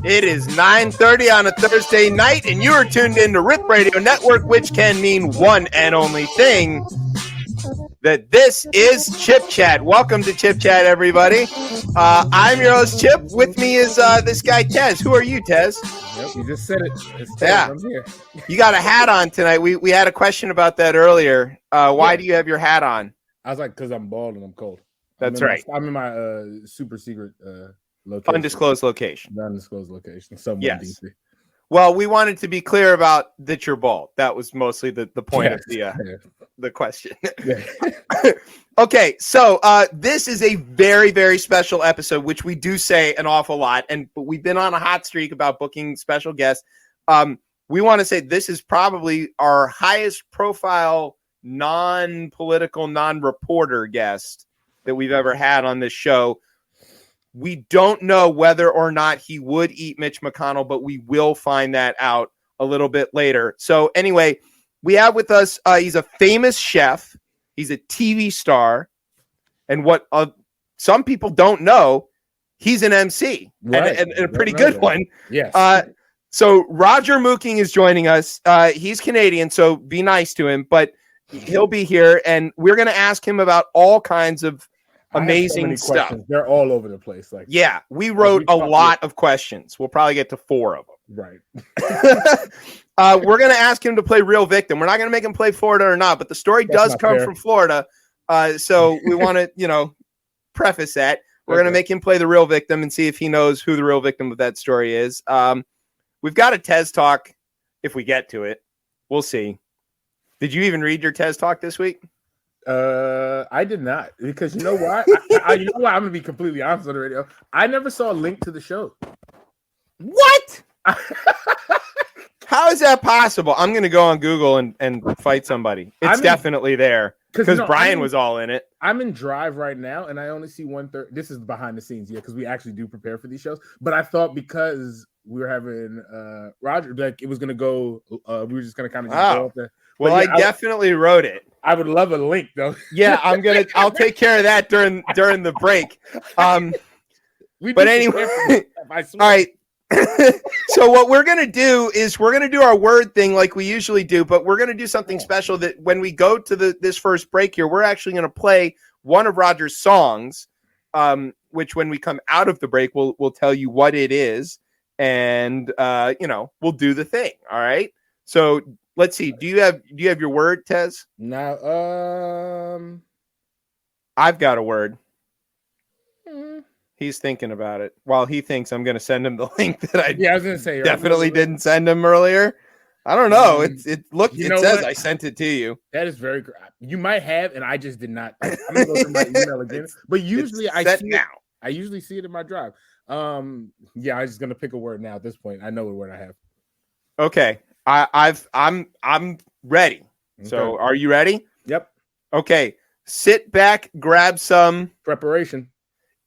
It is 9:30 on a Thursday night, and you are tuned in to Rip Radio Network, which can mean one and only thing, that this is Chip Chat. Welcome to Chip Chat, everybody. I'm your host, Chip. With me is this guy, Tez. Who are you, Tez? Yep, you just said it. It's Tez. Yeah. I'm here. You got a hat on tonight. We had a question about that earlier. Why do you have your hat on? I was like, because I'm bald and I'm cold. That's right. I'm in my super secret location. Undisclosed location. Undisclosed location. Somewhere Yes. in DC. Well, we wanted to be clear about that you're bald. That was mostly the point of the question. Okay, so this is a very, very special episode, which we do say an awful lot, but we've been on a hot streak about booking special guests. We want to say this is probably our highest profile non-political, non-reporter guest that we've ever had on this show. We don't know whether or not he would eat Mitch McConnell, but we will find that out a little bit later. So anyway, we have with us, he's a famous chef. He's a TV star. And what some people don't know, he's an MC, right, and a pretty good one. Yes. So Roger Mooking is joining us. He's Canadian, so be nice to him, but he'll be here, and we're going to ask him about all kinds of amazing stuff. Questions. They're all over the place. We wrote a lot of questions. We'll probably get to 4 of them. Right. We're going to ask him to play Real Victim. We're not going to make him play Florida or not, but the story does come from Florida. So we want to, preface that. We're going to make him play the Real Victim and see if he knows who the real victim of that story is. We've got a Tez Talk if we get to it. We'll see. Did you even read your Tez Talk this week? I did not, because you know why? I'm gonna be completely honest on the radio. I never saw a link to the show. What? How is that possible? I'm gonna go on Google and fight somebody. It's definitely there because Brian was all in it. I'm in Drive right now, and I only see 1/3. This is behind the scenes, because we actually do prepare for these shows. But I thought because we were having Roger, like it was gonna go. We were just gonna kind of go up there. Well, I definitely wrote it. I would love a link though. Yeah, I'll take care of that during the break. But anyway, all right. So what we're gonna do is we're gonna do our word thing like we usually do, but we're gonna do something special that when we go to this first break here, we're actually gonna play one of Roger's songs, which when we come out of the break, we'll tell you what it is, and we'll do the thing. All right. So let's see. Do you have your word, Tez? No. I've got a word. He's thinking about it. While he thinks, I'm going to send him the link that I was going to say definitely didn't send him earlier. I don't know. It says what? I sent it to you. That is very good. You might have, and I just did not. I'm going to go through my email again. But usually I see it now. I usually see it in my drive. I'm just going to pick a word now at this point. I know what word I have. Okay. I'm ready. Okay. So are you ready? Yep. Okay. Sit back, grab some preparation.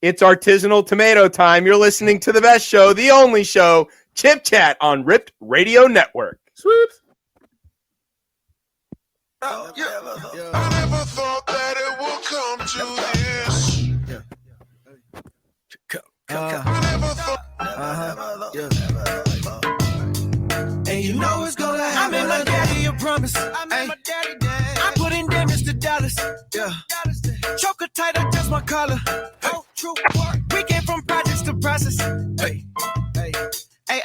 It's artisanal tomato time. You're listening to the best show, the only show, Chip Chat on Ripped Radio Network. Sweet. I never thought that it would come to this. I never thought. And you know it's gonna happen. I'm in my daddy, I promise. I'm in my daddy day. I put in damage to Dallas. Yeah. Choker tight, adjust my collar. Oh, true. We came from projects to process. Hey.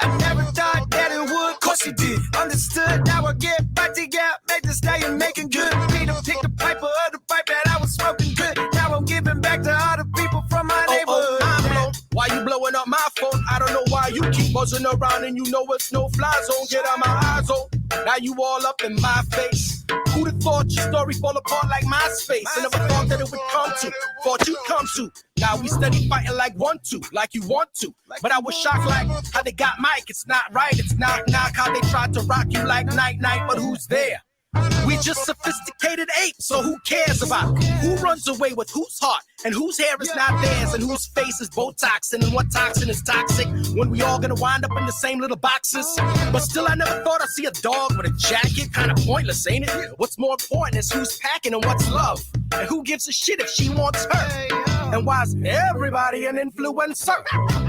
I never thought that it would. Cause you did. Understood. Now I get back to gap. Make the stallion making good. Peter picked the piper of the pipe that I was smoking good. Now I'm giving back to all the people from my neighborhood. I'm blown. Why you blowing up my phone? I don't know why you keep buzzing around and you know it's no fly zone. Get out my eyes on. Now you all up in my face. Who'd have thought your story fall apart like MySpace? I never thought that it would come to. Thought you'd come to. Now we steady fighting like 1-2, like you want to. But I was shocked like how they got Mike. It's not right, it's knock knock. How they tried to rock you like night night, but who's there? We just sophisticated apes, so who cares about who runs away with whose heart and whose hair is not theirs and whose face is Botox and what toxin is toxic when we all gonna wind up in the same little boxes. But still, I never thought I'd see a dog with a jacket. Kind of pointless, ain't it? What's more important is who's packing and what's love and who gives a shit if she wants her. And why's everybody an influencer?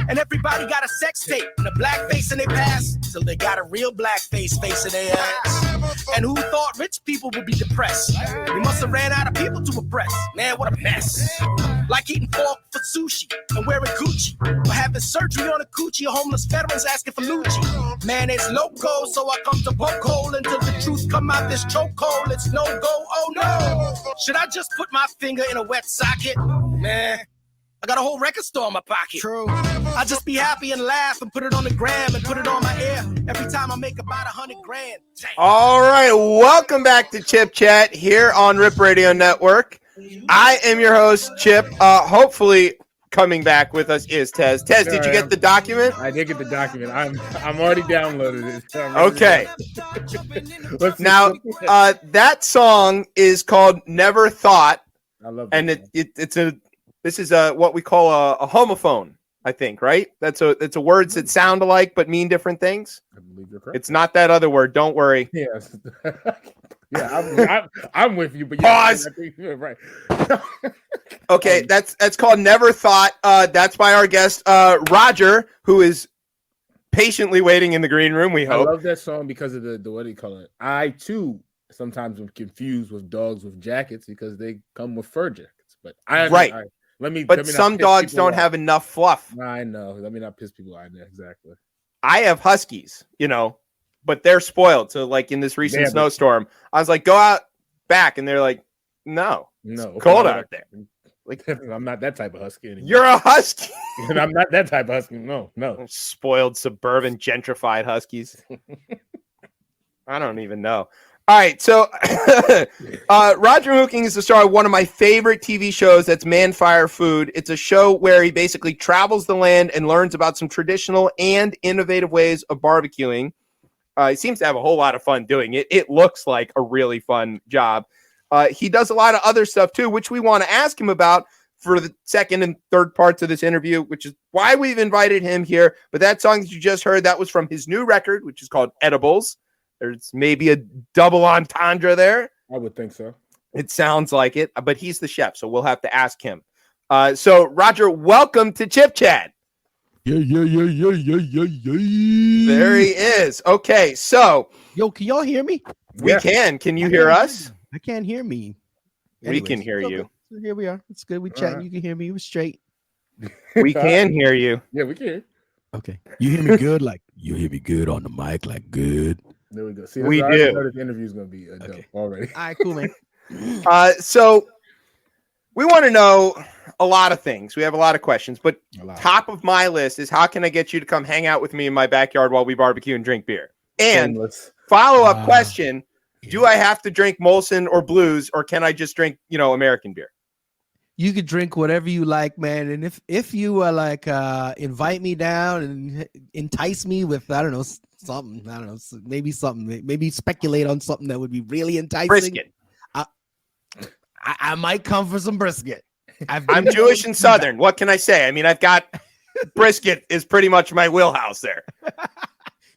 And everybody got a sex tape and a black face in their past till they got a real black face in their ass. And who thought rich people would be depressed? We must have ran out of people to oppress. Man, what a mess. Like eating pork for sushi and wearing Gucci. Or having surgery on a coochie. Or homeless veterans asking for Lucci. Man, it's loco, so I come to poke hole until the truth come out this chokehold. It's no go, oh no. Should I just put my finger in a wet socket? Man, I got a whole record store in my pocket. True. I just be happy and laugh and put it on the gram and put it on my ear every time I make about $100 grand. Damn. All right, welcome back to Chip Chat here on Rip Radio Network. I am your host, Chip. Hopefully, coming back with us is Tez. Tez, did you get the document? I did get the document. I'm already downloaded it. Okay. Now, that song is called "Never Thought," I love that. And this is what we call a homophone, I think, right? It's a words that sound alike but mean different things. I believe you're correct. It's not that other word. Don't worry. Yes. Yeah, I'm with you, but Pause. I think you're right. Okay, that's called "Never Thought." That's by our guest Roger, who is patiently waiting in the green room. We I hope. love that song because of the what do you call it? I too sometimes am confused with dogs with jackets because they come with fur jackets. But right. Let me some dogs don't have enough fluff. I know. Let me not piss people off. Exactly. I have huskies, but they're spoiled. So, like in this recent snowstorm, I was like, "Go out back," and they're like, "No, it's cold out there." Like, I'm not that type of husky anymore. You're a husky, and I'm not that type of husky. No. Spoiled, suburban, gentrified huskies. I don't even know. All right, so Roger Mooking is the star of one of my favorite TV shows. That's Man Fire Food. It's a show where he basically travels the land and learns about some traditional and innovative ways of barbecuing. He seems to have a whole lot of fun doing it. It looks like a really fun job. He does a lot of other stuff too, which we want to ask him about for the second and third parts of this interview, which is why we've invited him here. But that song that you just heard, that was from his new record, which is called Edibles. There's maybe a double entendre there. I would think so. It sounds like it, but he's the chef, so we'll have to ask him. So, Roger, welcome to Chip Chat. Yeah. There he is. Okay, so. Yo, can y'all hear me? We can. Can you hear us? I can't hear me. We can hear you. So here we are. It's good. We chatting. You can hear me. It was straight. We can hear you. Yeah, we can. Okay. You hear me good? Like, you hear me good on the mic? Like, good? There we go. See, we do. This interview is going to be dope already. All right, cool, man. So we want to know a lot of things. We have a lot of questions, but top of my list is how can I get you to come hang out with me in my backyard while we barbecue and drink beer? And follow-up question, do I have to drink Molson or Blues, or can I just drink, American beer? You could drink whatever you like, man. And if you invite me down and entice me with, something, maybe speculate on something that would be really enticing. Brisket. I might come for some brisket. I'm Jewish and Southern. What can I say? I mean, I've got brisket is pretty much my wheelhouse there.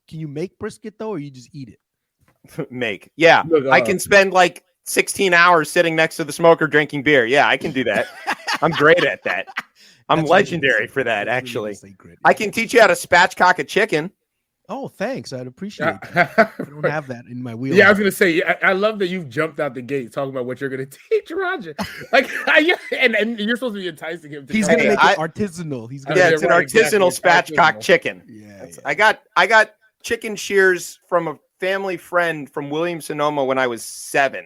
Can you make brisket though, or you just eat it? Make. Yeah. Look, I can spend like 16 hours sitting next to the smoker drinking beer. Yeah, I can do that. I'm great at that. I'm legendary for that, actually. I can teach you how to spatchcock a chicken. Oh, thanks. I'd appreciate that. I don't have that in my wheel. Yeah, I was going to say, I love that you've jumped out the gate talking about what you're going to teach Roger. And you're supposed to be enticing him. He's going to make it artisanal. It's an artisanal spatchcock chicken. Yeah, I got chicken shears from a family friend from Williams-Sonoma when I was 7.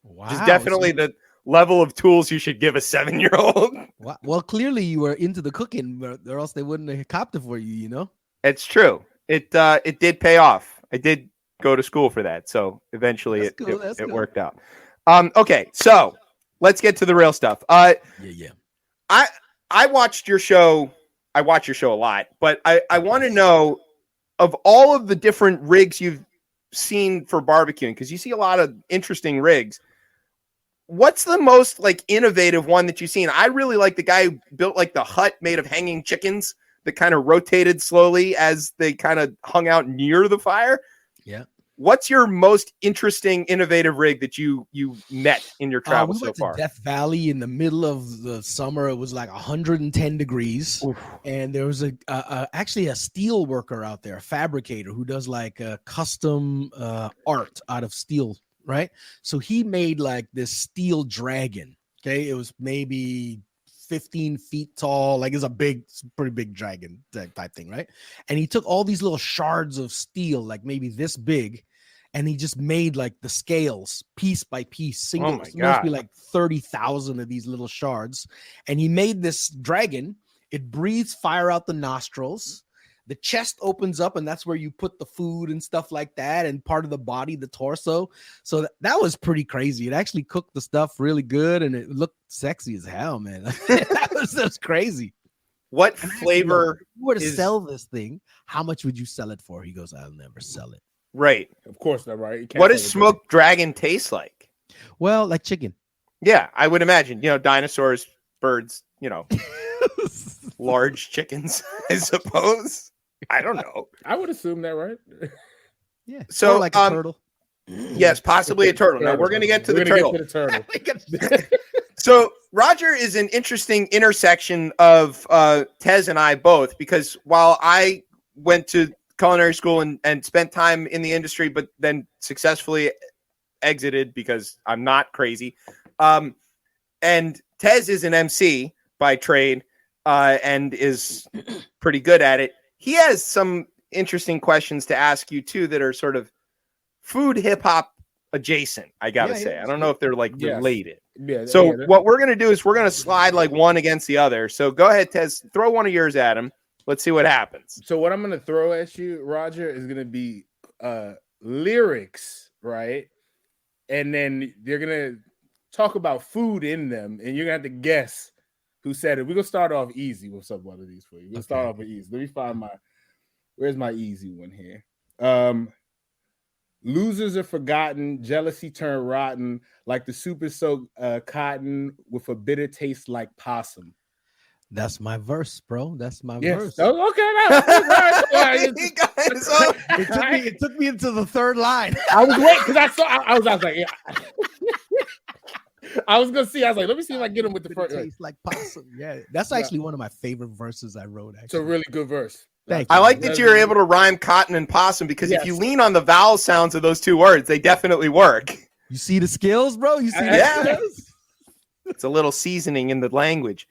Wow. Which is definitely the level of tools you should give a 7-year-old. Well, clearly you were into the cooking, or else they wouldn't have copped it for you, It's true. It did pay off. I did go to school for that. So eventually That's cool, that's it cool. worked out. Okay, so let's get to the real stuff. Yeah. I watched your show. I watch your show a lot, but I want to know, of all of the different rigs you've seen for barbecuing, because you see a lot of interesting rigs, what's the most like innovative one that you've seen? I really like the guy who built like the hut made of hanging chickens that kind of rotated slowly as they kind of hung out near the fire. Yeah. What's your most interesting, innovative rig that you met in your travel We so went far? to Death Valley in the middle of the summer. It was like 110 degrees. Oof. And there was actually a steel worker out there, a fabricator who does like custom art out of steel, right? So he made like this steel dragon. Okay, it was maybe 15 feet tall, like it's a pretty big dragon type thing, right? And he took all these little shards of steel, like maybe this big, and he just made like the scales piece by piece, single. Oh my It must God. be like 30,000 of these little shards. And he made this dragon. It breathes fire out the nostrils. The chest opens up, and that's where you put the food and stuff like that, and part of the body, the torso. So that was pretty crazy. It actually cooked the stuff really good, and it looked sexy as hell, man. that was crazy. What And I asked him, flavor? if you were to is- sell this thing, how much would you sell it for? He goes, I'll never sell it. Right. Of course not, right? You can't What tell does the smoked dragon taste like? Well, like chicken. Yeah, I would imagine. Dinosaurs, birds, large chickens, I suppose. I don't know. difference. I would assume that, right? Yeah. So, Or like a turtle. Yes, possibly a turtle. Now we're going to get to the turtle. Get to the turtle. So Roger is an interesting intersection of Tez and I both, because while I went to culinary school and spent time in the industry, but then successfully exited because I'm not crazy. And Tez is an MC by trade and is pretty good at it. He has some interesting questions to ask you too that are sort of food hip hop adjacent, I gotta say. I don't know if they're like Yes. related. Yeah. So yeah, what we're gonna do is we're gonna slide like one against the other. So go ahead, Tez, throw one of yours at him. Let's see what happens. So what I'm gonna throw at you, Roger, is gonna be lyrics, right? And then you're gonna talk about food in them, and you're gonna have to guess who said it. We're gonna start off easy with some one of these for you. We're gonna start off with easy. Let me find where's my easy one here? Losers are forgotten, jealousy turned rotten, like the super soaked cotton with a bitter taste like possum. That's my verse, bro. That's my Yes. verse. Oh, okay. He got his own- It took me into the third line. I was waiting because I was like, yeah. I was gonna see. I was like, let me see if I can get him with the It first. tastes like possum. Yeah, that's actually one of my favorite verses I wrote. It's Actually, a really good verse. Thank I you. like that you were able to rhyme cotton and possum, because if you Yes. lean on the vowel sounds of those two words, they definitely work. You see the skills, bro. You see, the Yeah. skills? It's a little seasoning in the language.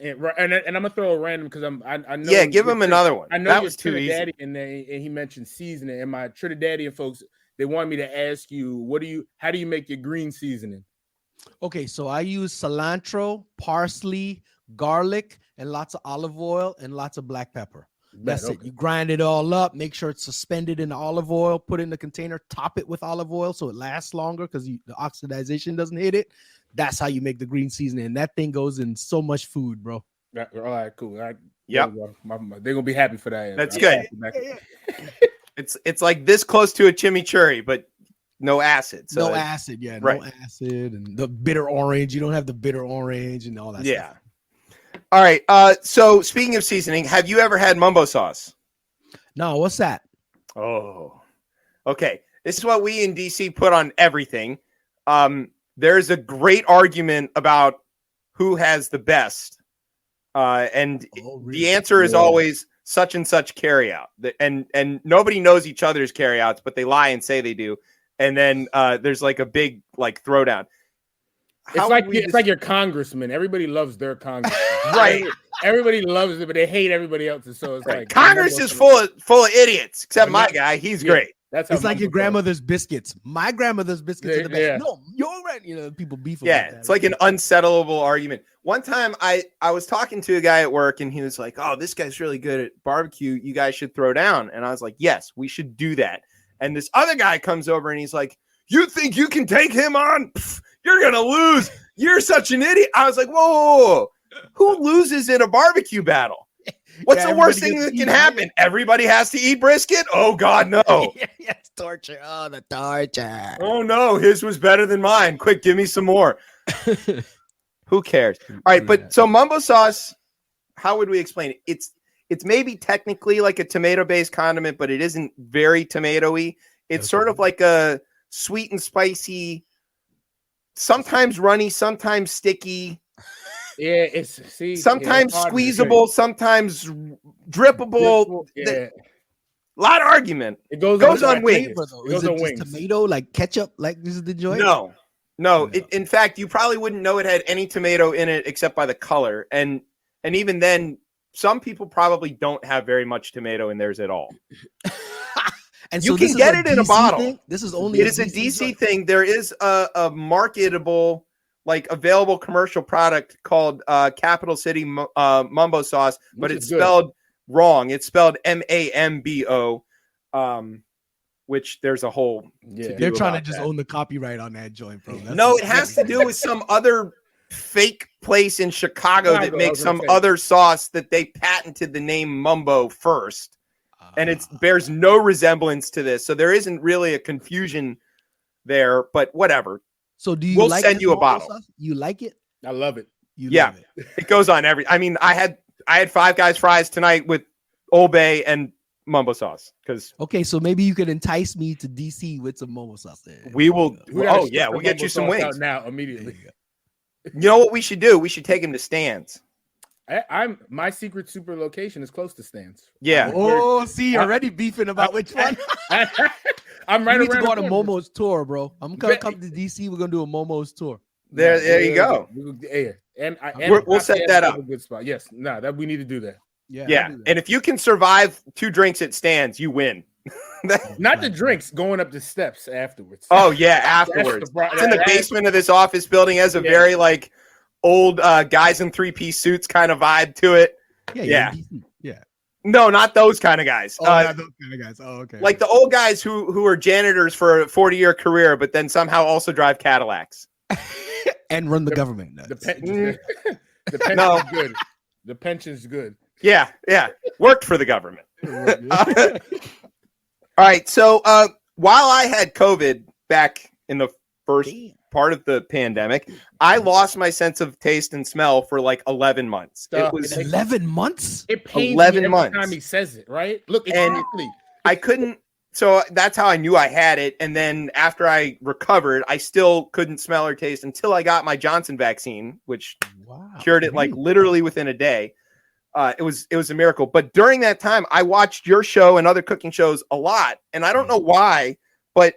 And I'm gonna throw a random because I know. Yeah, give him another one. I know That you're was too easy. Trinidadian, and he mentioned seasoning. And my Trinidadian folks, they wanted me to ask you, how do you make your green seasoning? Okay, so I use cilantro, parsley, garlic, and lots of olive oil and lots of black pepper. That's it. You grind it all up, make sure it's suspended in the olive oil, put it in the container, top it with olive oil so it lasts longer because the oxidization doesn't hit it. That's how you make the green seasoning. And that thing goes in so much food, bro. All right, cool. Yep. They're gonna be happy for that. That's I'll good. pass it back. It's like this close to a chimichurri, but no acid. So No acid, yeah, right. no acid, and the bitter orange. You don't have the bitter orange and all that. yeah. stuff. All right. So speaking of seasoning, have you ever had mumbo sauce? No, what's that? Oh, okay. This is what we in DC put on everything. There's a great argument about who has the best. And the answer is always such and such carryout. And nobody knows each other's carryouts, but they lie and say they do. And then there's like a big like throwdown. It's like your congressman. Everybody loves their congressman. Right. Everybody loves it, but they hate everybody else. So it's Right. like Congress is full of idiots, except my guy. He's Yeah. great. That's how It's like your mumbo sauce- grandmother's biscuits. My grandmother's biscuits are the best. Yeah. No, you're right. People beef about Yeah, that. it's like an unsettleable argument. One time I was talking to a guy at work and he was like, "Oh, this guy's really good at barbecue. You guys should throw down." And I was like, "Yes, we should do that." And this other guy comes over and he's like, "You think you can take him on? Pff, you're gonna lose. You're such an idiot." I was like, whoa. Who loses in a barbecue battle? What's the worst thing that can happen? Everybody has to eat brisket? Oh, God, no. Yes, torture. Oh, the torture. Oh, no. His was better than mine. Quick, give me some more. Who cares? All right, but so mumbo sauce, how would we explain it? It's maybe technically like a tomato-based condiment, but it isn't very tomato-y. It's sort of like a sweet and spicy, sometimes runny, sometimes sticky. Yeah, sometimes squeezable, sometimes drippable. Yeah. A lot of argument. It goes on wings. Is it just tomato, like ketchup, like this is the joint? No. In fact, you probably wouldn't know it had any tomato in it except by the color. And even then, some people probably don't have very much tomato in theirs at all. And you can get it in a bottle. Thing? This is only a DC thing. There is a marketable, like available commercial product called Capital City Mumbo Sauce, but it's spelled wrong. It's spelled MAMBO, which there's a whole. They're trying to just own the copyright on that joint, bro. No, it has to do with some other fake place in Chicago that makes some other sauce that they patented the name Mumbo first. And it bears no resemblance to this. So there isn't really a confusion there, but whatever. So we'll send you a bottle. Sauce? You like it? I love it. Love it. It goes on I mean, I had Five Guys fries tonight with Old Bay and mumbo sauce. Okay, so maybe you could entice me to DC with some mumbo sauce there. We will. We'll get you some wings now immediately. You know what we should do? We should take him to Stan's. My secret super location is close to Stan's. Yeah. See, you're already beefing about which one. I'm right. We need to go on a Momo's tour, bro. I'm gonna come to DC. We're gonna do a Momo's tour. There you go. And we'll set that up. A good spot. Yes. That we need to do that. Yeah. And if you can survive 2 drinks at Stan's, you win. Not the drinks, going up the steps afterwards. Oh yeah, afterwards. It's in the basement of this office building. Has a very like old guys in 3-piece suits kind of vibe to it. Yeah. No, not those kind of guys. Not those kind of guys. Oh, okay. Like the old guys who are janitors for a 40-year career, but then somehow also drive Cadillacs and run the government. The pension's good. The pension's good. Yeah. Worked for the government. All right. So while I had COVID back in the first part of the pandemic, I lost my sense of taste and smell for like 11 months. It was 11 months? It pains 11 me months. every time he says it, right? Look, exactly. I couldn't. So that's how I knew I had it. And then after I recovered, I still couldn't smell or taste until I got my Johnson vaccine, which cured it like literally within a day. It was a miracle. But during that time, I watched your show and other cooking shows a lot. And I don't know why, but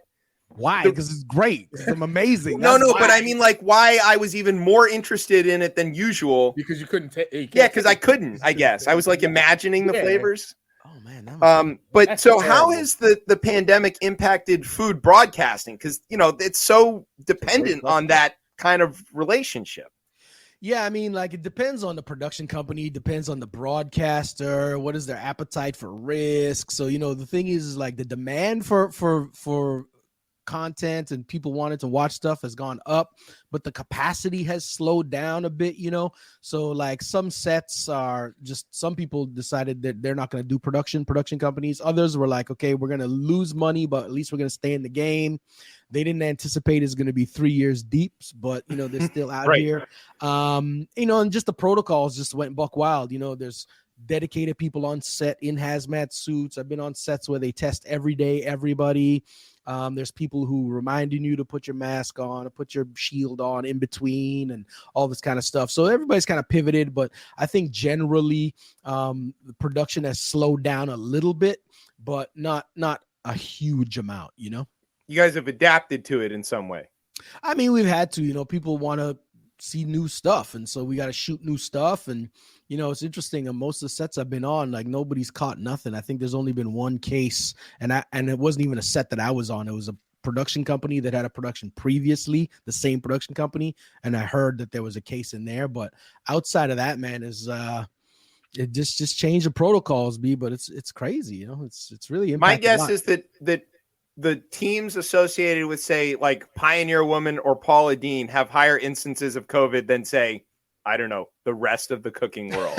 why? Because it's great. I'm amazing. No, but I mean like why I was even more interested in it than usual. Because you couldn't take. Yeah, because I couldn't, I guess. I was like imagining the flavors. Oh man. But so how has the pandemic impacted food broadcasting? Because it's so dependent on that kind of relationship. Yeah, I mean, like it depends on the production company, depends on the broadcaster, what is their appetite for risk. So, the thing is like the demand for content and people wanted to watch stuff has gone up, but the capacity has slowed down a bit, So like some sets are just, some people decided that they're not going to do production companies. Others were like, okay, we're going to lose money, but at least we're going to stay in the game. They didn't anticipate it's going to be 3 years deep, but they're still out here. And just the protocols just went buck wild. There's dedicated people on set in hazmat suits. I've been on sets where they test every day, everybody. There's people who reminding you to put your mask on, or put your shield on in between, and all this kind of stuff. So everybody's kind of pivoted, but I think generally the production has slowed down a little bit, but not a huge amount, You guys have adapted to it in some way. I mean, we've had to, people want to see new stuff, and so we got to shoot new stuff. And it's interesting, most of the sets I've been on, like nobody's caught nothing. I think there's only been one case, and it wasn't even a set that I was on. It was a production company that had a production previously, the same production company, and I heard that there was a case in there. But outside of that, man, is it just changed the protocols, but it's crazy. It's really impacted. My guess is that the teams associated with, say, like Pioneer Woman or Paula Deen have higher instances of COVID than, say, I don't know, the rest of the cooking world.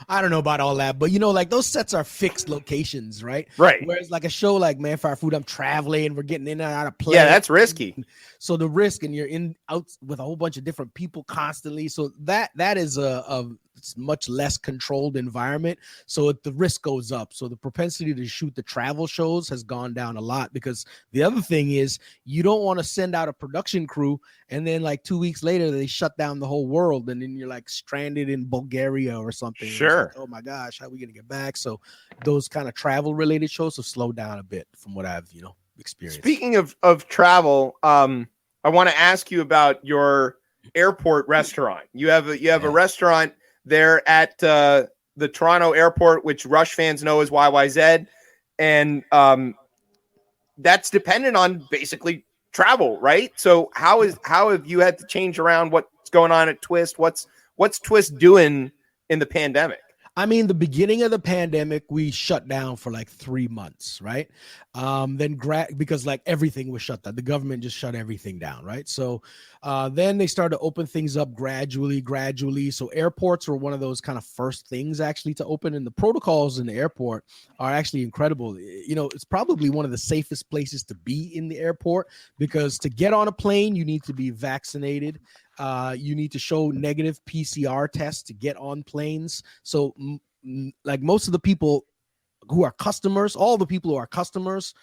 I don't know about all that, but like those sets are fixed locations, right? Right. Whereas like a show like Man Fire Food, I'm traveling, we're getting in and out of play. Yeah, that's risky. So the risk, and you're out with a whole bunch of different people constantly. So that is a much less controlled environment. So the risk goes up. So the propensity to shoot the travel shows has gone down a lot, because the other thing is you don't want to send out a production crew and then like 2 weeks later they shut down the whole world, and then you're like stranded in Bulgaria or something. Sure. Like, oh my gosh, how are we gonna get back? So those kind of travel related shows have slowed down a bit from what I've experienced. Speaking of travel, I want to ask you about your airport restaurant. You have a restaurant there at the Toronto airport, which Rush fans know as YYZ, and that's dependent on basically travel, right? So how have you had to change around what's going on at Twist? What's Twist doing in the pandemic? I mean, the beginning of the pandemic, we shut down for like 3 months, right? Because like everything was shut down. The government just shut everything down, right? So then they started to open things up gradually. So airports were one of those kind of first things actually to open, and the protocols in the airport are actually incredible. It's probably one of the safest places to be in the airport, because to get on a plane, you need to be vaccinated. You need to show negative PCR tests to get on planes. So like most of the people who are customers, all the people who are customers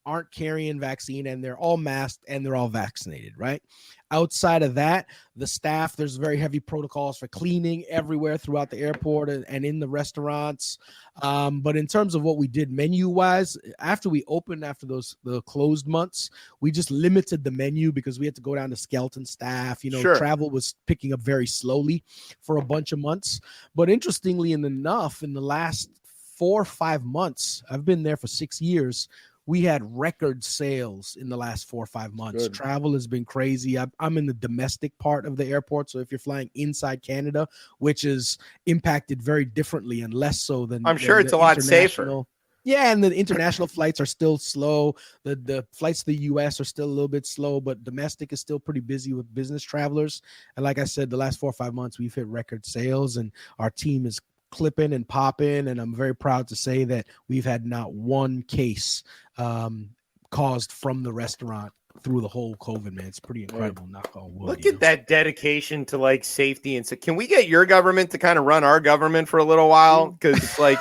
aren't carrying vaccine, and they're all masked and they're all vaccinated, right? Outside of that, the staff, there's very heavy protocols for cleaning everywhere throughout the airport and in the restaurants. But in terms of what we did menu wise, after we opened, after the closed months, we just limited the menu because we had to go down to skeleton staff. Sure. Travel was picking up very slowly for a bunch of months. But interestingly enough, in the last 4 or 5 months, I've been there for 6 years, we had record sales in the last 4 or 5 months. Good. Travel has been crazy. I'm in the domestic part of the airport. So if you're flying inside Canada, which is impacted very differently and less so than I'm sure it's a lot safer. Yeah, and the international flights are still slow. The flights to the U.S. are still a little bit slow, but domestic is still pretty busy with business travelers. And like I said, the last 4 or 5 months, we've hit record sales, and our team is clipping and popping, and I'm very proud to say that we've had not one case caused from the restaurant through the whole COVID, man. It's pretty incredible. Knock on wood. Look at that dedication to like safety, and so can we get your government to kind of run our government for a little while? Because like,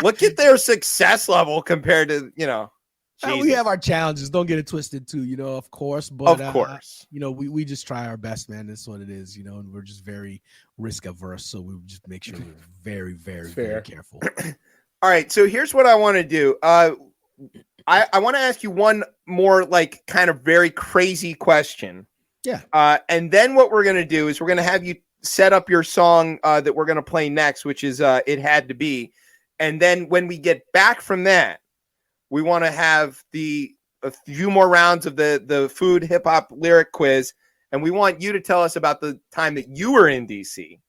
look at their success level compared to we have our challenges. Don't get it twisted, too. Of course, but of course, we just try our best, man. That's what it is, and we're just very risk averse, so we just make sure we're very, very, very careful. All right, so here's what I want to do. I want to ask you one more, like, kind of very crazy question. Yeah. And then what we're gonna do is we're gonna have you set up your song that we're gonna play next, which is "It Had to Be," and then when we get back from that, we want to have a few more rounds of the food hip hop lyric quiz, and we want you to tell us about the time that you were in DC.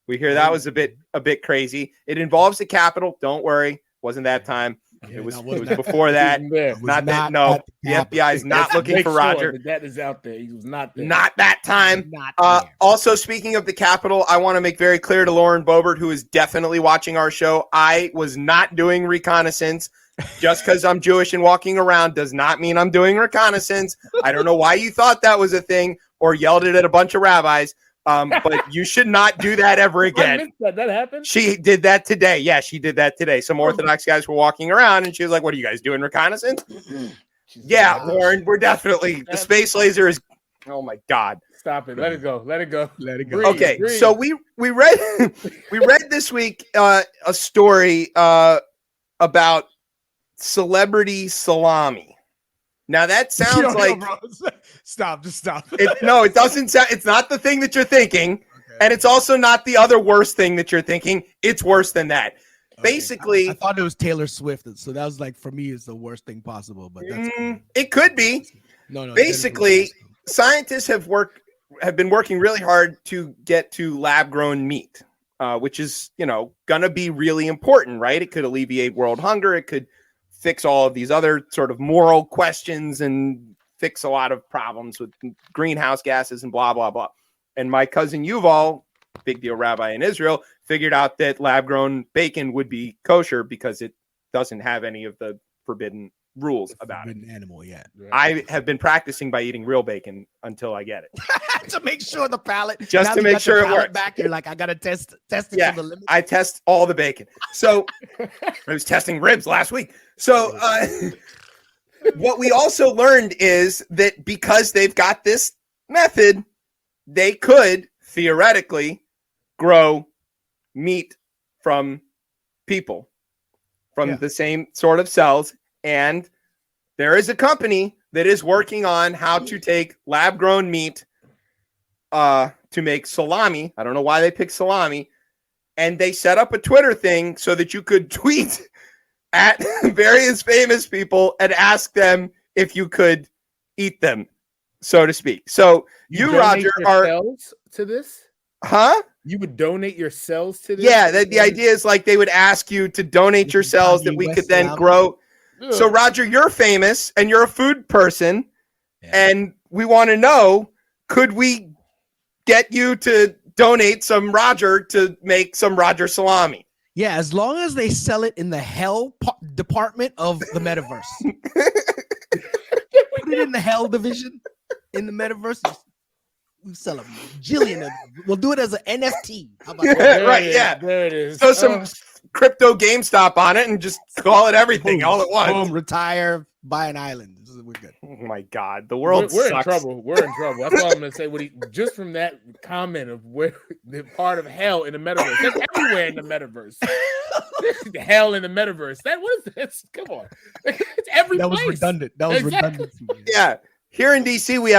We hear that was a bit crazy. It involves the Capitol. Don't worry, wasn't that time. It was before that. Not that. No, the FBI is not looking for Roger. That is out there. He was not there. Not that time. Also, speaking of the Capitol, I want to make very clear to Lauren Boebert, who is definitely watching our show, I was not doing reconnaissance. Just because I'm Jewish and walking around does not mean I'm doing reconnaissance. I don't know why you thought that was a thing or yelled it at a bunch of rabbis, but you should not do that ever again. That happened? She did that today. Yeah, she did that today. Some Orthodox guys were walking around, and she was like, "What are you guys doing, reconnaissance?" Yeah, Lauren, we're definitely – the space laser is – oh, my God. Stop it. Let it go. Let it go. Let it go. Breathe, Okay, breathe. so we read this week a story about – celebrity salami. Now that sounds like stop. Just stop. No, it doesn't sound. It's not the thing that you're thinking, okay. And it's also not the other worst thing that you're thinking. It's worse than that. Okay. Basically, I thought it was Taylor Swift, so that was like for me is the worst thing possible. But that's cool. It could be. No. Basically, scientists have been working really hard to get to lab-grown meat, which is gonna be really important, right? It could alleviate world hunger. It could fix all of these other sort of moral questions and fix a lot of problems with greenhouse gases and blah, blah, blah. And my cousin Yuval, big deal rabbi in Israel, figured out that lab-grown bacon would be kosher because it doesn't have any of the forbidden rules about it. Animal, yeah. I have been practicing by eating real bacon until I get it. To make sure the palate, just to make sure it works. Back, you're like, I gotta test it to the limit. I test all the bacon. So I was testing ribs last week. So what we also learned is that because they've got this method, they could theoretically grow meat from people, from the same sort of cells. And there is a company that is working on how to take lab-grown meat to make salami. I don't know why they picked salami. And they set up a Twitter thing so that you could tweet at various famous people and ask them if you could eat them, so to speak. So you Roger, are to this? Huh? You would donate your cells to this? Yeah, the idea is like they would ask you to donate your cells that we could then grow. So Roger, you're famous and you're a food person, and we want to know, could we get you to donate some Roger to make some Roger salami? Yeah, as long as they sell it in the hell department of the metaverse. Put it in the hell division in the metaverse. We sell a jillion of them. We'll do it as an NFT. How about that? Right, yeah. There it is. So some crypto GameStop on it and just call it everything all at once. Boom, retire, buy an island. We're good. Oh my God, the world we're sucks. In trouble. We're in trouble. That's all I'm gonna say. Just from that comment of where the part of hell in the metaverse. That's everywhere in the metaverse. Hell in the metaverse. What is this? Come on. It's every that place. Was redundant. That was redundant. Yeah. Here in DC we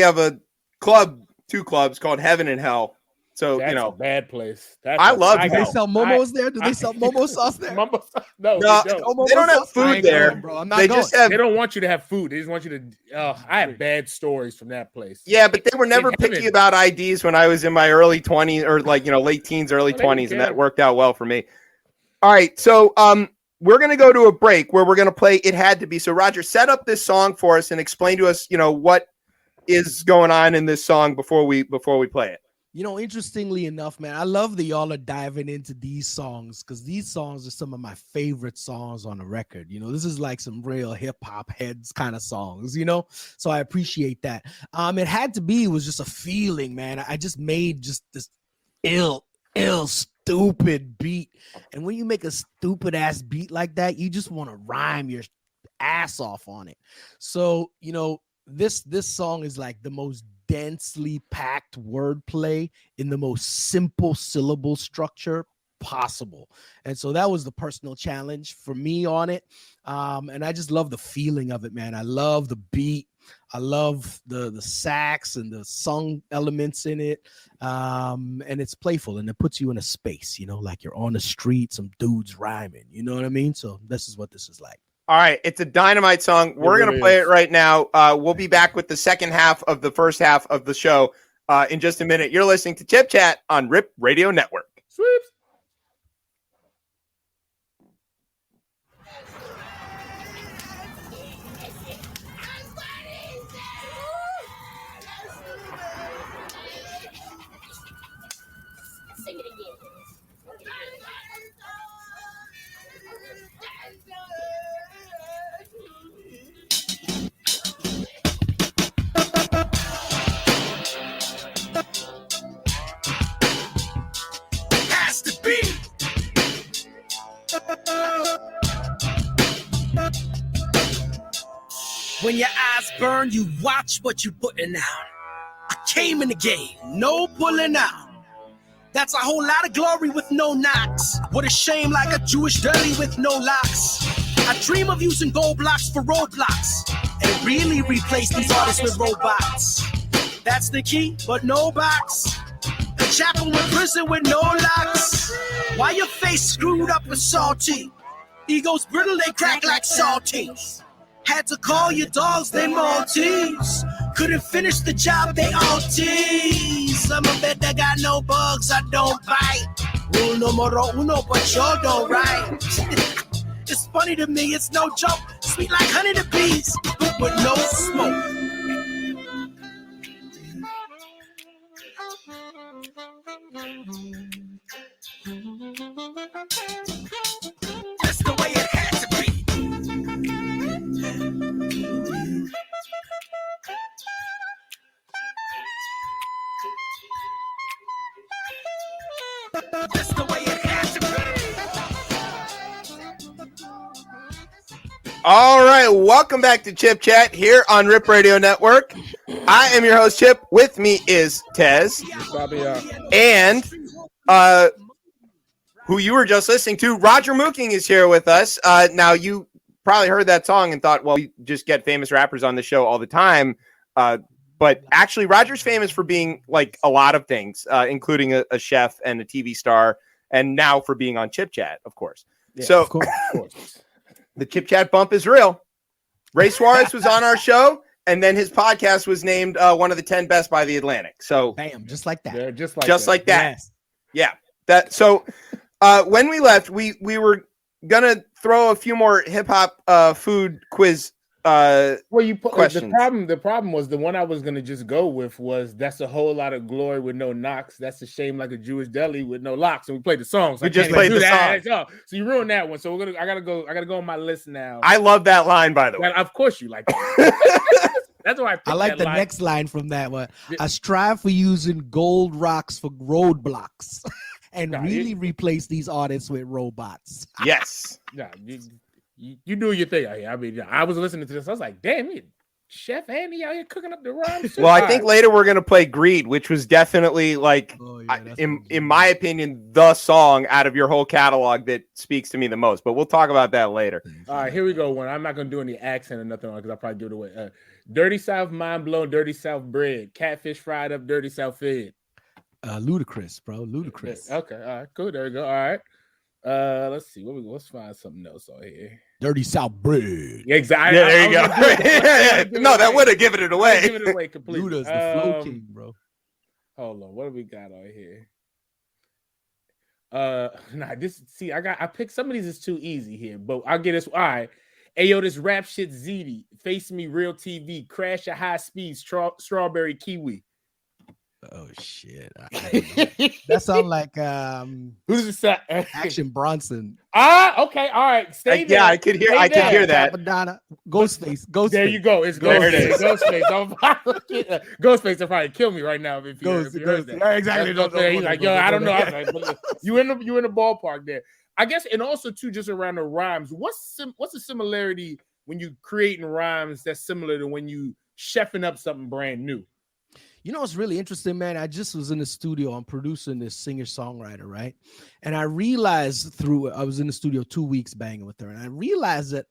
have a club, 2 clubs called Heaven and Hell. So that's a bad place. Do they sell momos there? Do they sell momo sauce there? No, they don't have food there. Bro. I'm not they going. just have. They don't want you to have food. They just want you to. I have bad stories from that place. Yeah, but they were never picky about IDs when I was in my early 20s or late teens, early 20s, and that worked out well for me. All right, so we're gonna go to a break where we're gonna play "It Had to Be." So Roger, set up this song for us and explain to us, what is going on in this song before we play it. Interestingly enough, man, I love that y'all are diving into these songs because these songs are some of my favorite songs on the record. This is like some real hip hop heads kind of songs, so I appreciate that. It Had to Be was just a feeling, man. I just made just this ill, stupid beat. And when you make a stupid ass beat like that, you just want to rhyme your ass off on it. So, this song is like the most densely packed wordplay in the most simple syllable structure possible. And so that was the personal challenge for me on it. And I just love the feeling of it, man. I love the beat. I love the sax and the sung elements in it. And it's playful and it puts you in a space, like you're on the street, some dudes rhyming, you know what I mean? So this is what this is like. All right, it's a dynamite song. We're going to play it right now. We'll be back with the second half of the first half of the show in just a minute. You're listening to Chip Chat on RIP Radio Network. Sweeps. Sing it again. Has to be. When your eyes burn, you watch what you putting out. I came in the game, no pulling out. That's a whole lot of glory with no knocks. What a shame, like a Jewish deli with no locks. I dream of using gold blocks for roadblocks and really replace these artists with robots. That's the key, but no box. The chapel in prison with no locks. Why your face screwed up with salty? Egos brittle, they crack like saltines. Had to call your dogs, they Maltese. Couldn't finish the job, they all tease. I'm a bet that got no bugs, I don't bite. Rule numero uno, but y'all don't write. It's funny to me, it's no joke. Sweet like honey to bees, but with no smoke. That's the way it had to be. That's the way it had to be. All right, welcome back to Chip Chat here on Rip Radio Network. I am your host, Chip. With me is Tez. And who you were just listening to, Roger Mooking is here with us. Now, you probably heard that song and thought, well, we just get famous rappers on the show all the time. But actually, Roger's famous for being like a lot of things, including a chef and a TV star, and now for being on Chip Chat, of course. Yeah, so of course. The Chip Chat bump is real. Ray Suarez was on our show, and then his podcast was named one of the 10 best by The Atlantic. So, bam, just like that. Yeah, just like that. Yes. Yeah. That. So, when we left, we were gonna throw a few more hip hop food quiz. Well, you put questions. The problem was the one I was gonna just go with was that's a whole lot of glory with no knocks. That's a shame like a Jewish deli with no locks. And we played the songs. So we just played the song. So you ruined that one. So I gotta go on my list now. I love that line, by the way. Of course you like that. That's why I like the next line from that one. I strive for using gold rocks for roadblocks and really replace these artists with robots. Yes. Yeah. You do your thing. I mean, I was listening to this. I was like, damn, Chef Andy out here cooking up the rhymes. Well, I think later we're going to play Greed, which was definitely like, in my opinion, the song out of your whole catalog that speaks to me the most. But we'll talk about that later. All right, here we go. One. I'm not going to do any accent or nothing because I'll probably give it away. Dirty South mind blown, dirty South bread. Catfish fried up, dirty South fed. Ludicrous, bro. Ludicrous. Okay. All right. Cool. There we go. All right. Let's see. Let's find something else on here. Dirty South bread. Yeah, exactly. Yeah, there you go. No, that would have given it away. Give it away completely. Luda's the flow king, bro. Hold on. What do we got on here? I picked some of these is too easy here, but I'll get this. All right. Hey, yo, this rap shit ZD. Face me, real TV. Crash at high speed. Strawberry kiwi. Oh shit! That sounds like who's this? Action Bronson. Okay, all right. Stay there. Yeah, I could hear. I could hear that. Madonna, Ghostface. There you go. It's Ghostface. Ghostface will probably kill me right now if you heard that. Yeah, exactly. He's like, yo, I don't know. I was like, you in the ballpark there. I guess, and also too, just around the rhymes. What's the similarity when you creating rhymes that's similar to when you chefing up something brand new? You know what's really interesting, man? I just was in the studio. I'm producing this singer-songwriter, right? And I realized I was in the studio 2 weeks banging with her, and I realized that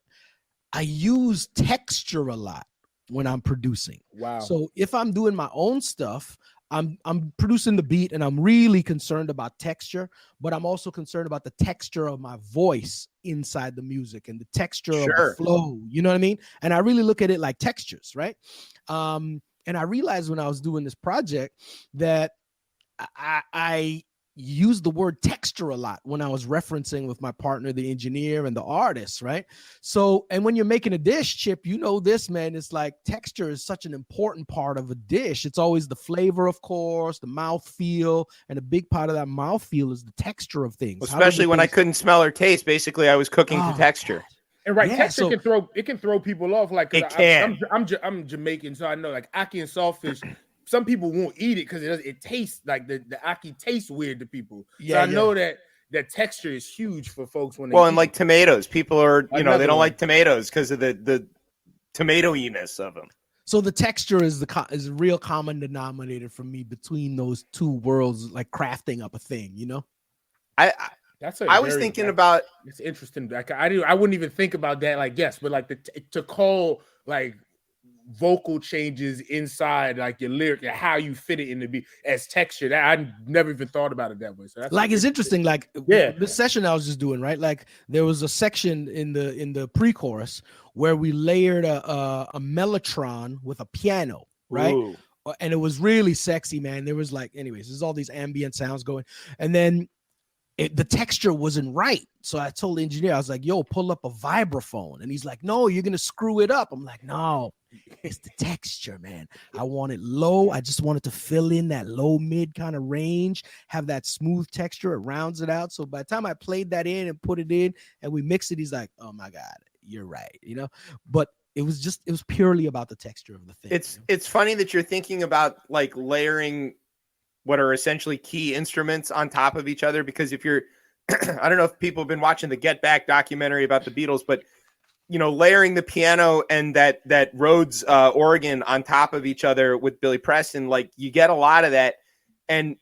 I use texture a lot when I'm producing. Wow. So if I'm doing my own stuff, I'm producing the beat, and I'm really concerned about texture, but I'm also concerned about the texture of my voice inside the music and the texture of the flow. You know what I mean? And I really look at it like textures, right? And I realized when I was doing this project that I used the word texture a lot when I was referencing with my partner, the engineer and the artist, right? So, and when you're making a dish, Chip, you know this, man, it's like texture is such an important part of a dish. It's always the flavor, of course, the mouthfeel, and a big part of that mouthfeel is the texture of things. Especially when I couldn't smell or taste. Basically, I was cooking to texture. And texture can throw people off. Like it can. I'm Jamaican, so I know like ackee and saltfish. Some people won't eat it because it tastes like the ackee tastes weird to people. Yeah, so I know that texture is huge for folks when they and like tomatoes, people are they don't like tomatoes because of the tomatoiness of them. So the texture is a real common denominator for me between those two worlds, like crafting up a thing. You know, I was thinking about. It's interesting. Like I wouldn't even think about that. Like yes, but like to call like vocal changes inside like your lyric and how you fit it in the beat as texture. That I never even thought about it that way. So that's like it's interesting. Like this session I was just doing, right? Like there was a section in the pre-chorus where we layered a mellotron with a piano, right? Ooh. And it was really sexy, man. There was like, anyways, there's all these ambient sounds going, and then the texture wasn't right. So I told the engineer, I was like, yo, pull up a vibraphone. And he's like, no, you're going to screw it up. I'm like, no, it's the texture, man. I want it low. I just wanted to fill in that low mid kind of range, have that smooth texture. It rounds it out. So by the time I played that in and put it in and we mixed it, he's like, oh my God, you're right. You know, but it was purely about the texture of the thing. It's funny that you're thinking about like layering what are essentially key instruments on top of each other, because if you're I don't know if people have been watching the Get Back documentary about the Beatles, but you know, layering the piano and that Rhodes organ on top of each other with Billy Preston, like you get a lot of that. And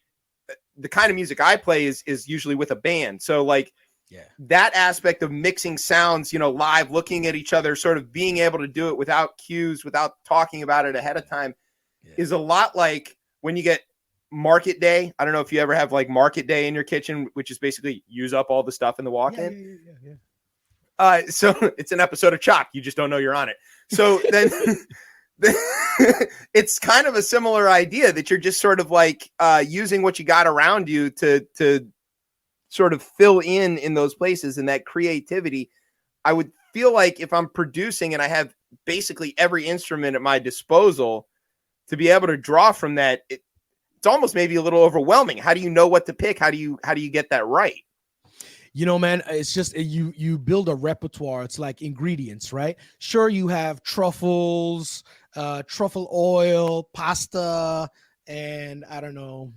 the kind of music I play is usually with a band. So like that aspect of mixing sounds, you know, live, looking at each other, sort of being able to do it without cues, without talking about it ahead of time is a lot like when you get market day. I don't know if you ever have like market day in your kitchen, which is basically use up all the stuff in the walk-in. So it's an episode of Chalk. You just don't know you're on it. So then it's kind of a similar idea that you're just sort of like using what you got around you to sort of fill in those places, and that creativity. I would feel like if I'm producing and I have basically every instrument at my disposal to be able to draw from that, it's almost maybe a little overwhelming. How do you know what to pick? How do you get that right? You know, man, it's just you build a repertoire. It's like ingredients, right? Sure, you have truffles, truffle oil, pasta, and I don't know,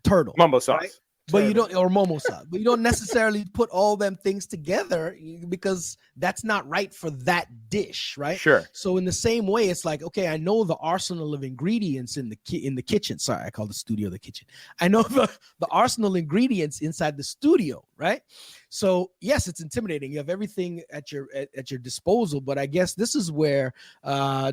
turtle. Mumbo sauce. Right? But you don't, or momo sauce, but you don't necessarily put all them things together because that's not right for that dish, right? Sure. So in the same way, it's like, okay, I know the arsenal of ingredients in the kitchen. Sorry, I call the studio the kitchen. I know the arsenal ingredients inside the studio, right? So yes, it's intimidating. You have everything at your disposal, but I guess this is where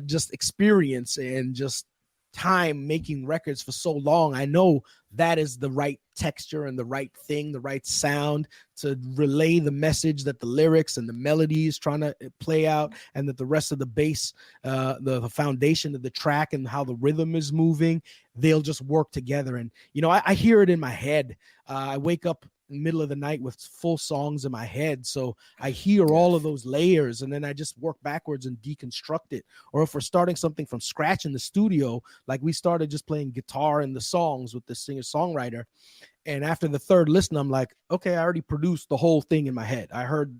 just experience and just time making records for so long, I know that is the right texture and the right thing, the right sound to relay the message that the lyrics and the melody is trying to play out, and that the rest of the bass, the foundation of the track and how the rhythm is moving, they'll just work together. And you know, I hear it in my head. I wake up in the middle of the night with full songs in my head, so I hear all of those layers, and then I just work backwards and deconstruct it. Or if we're starting something from scratch in the studio, like we started just playing guitar in the songs with the singer-songwriter, and after the third listen, I'm like, okay, I already produced the whole thing in my head. I heard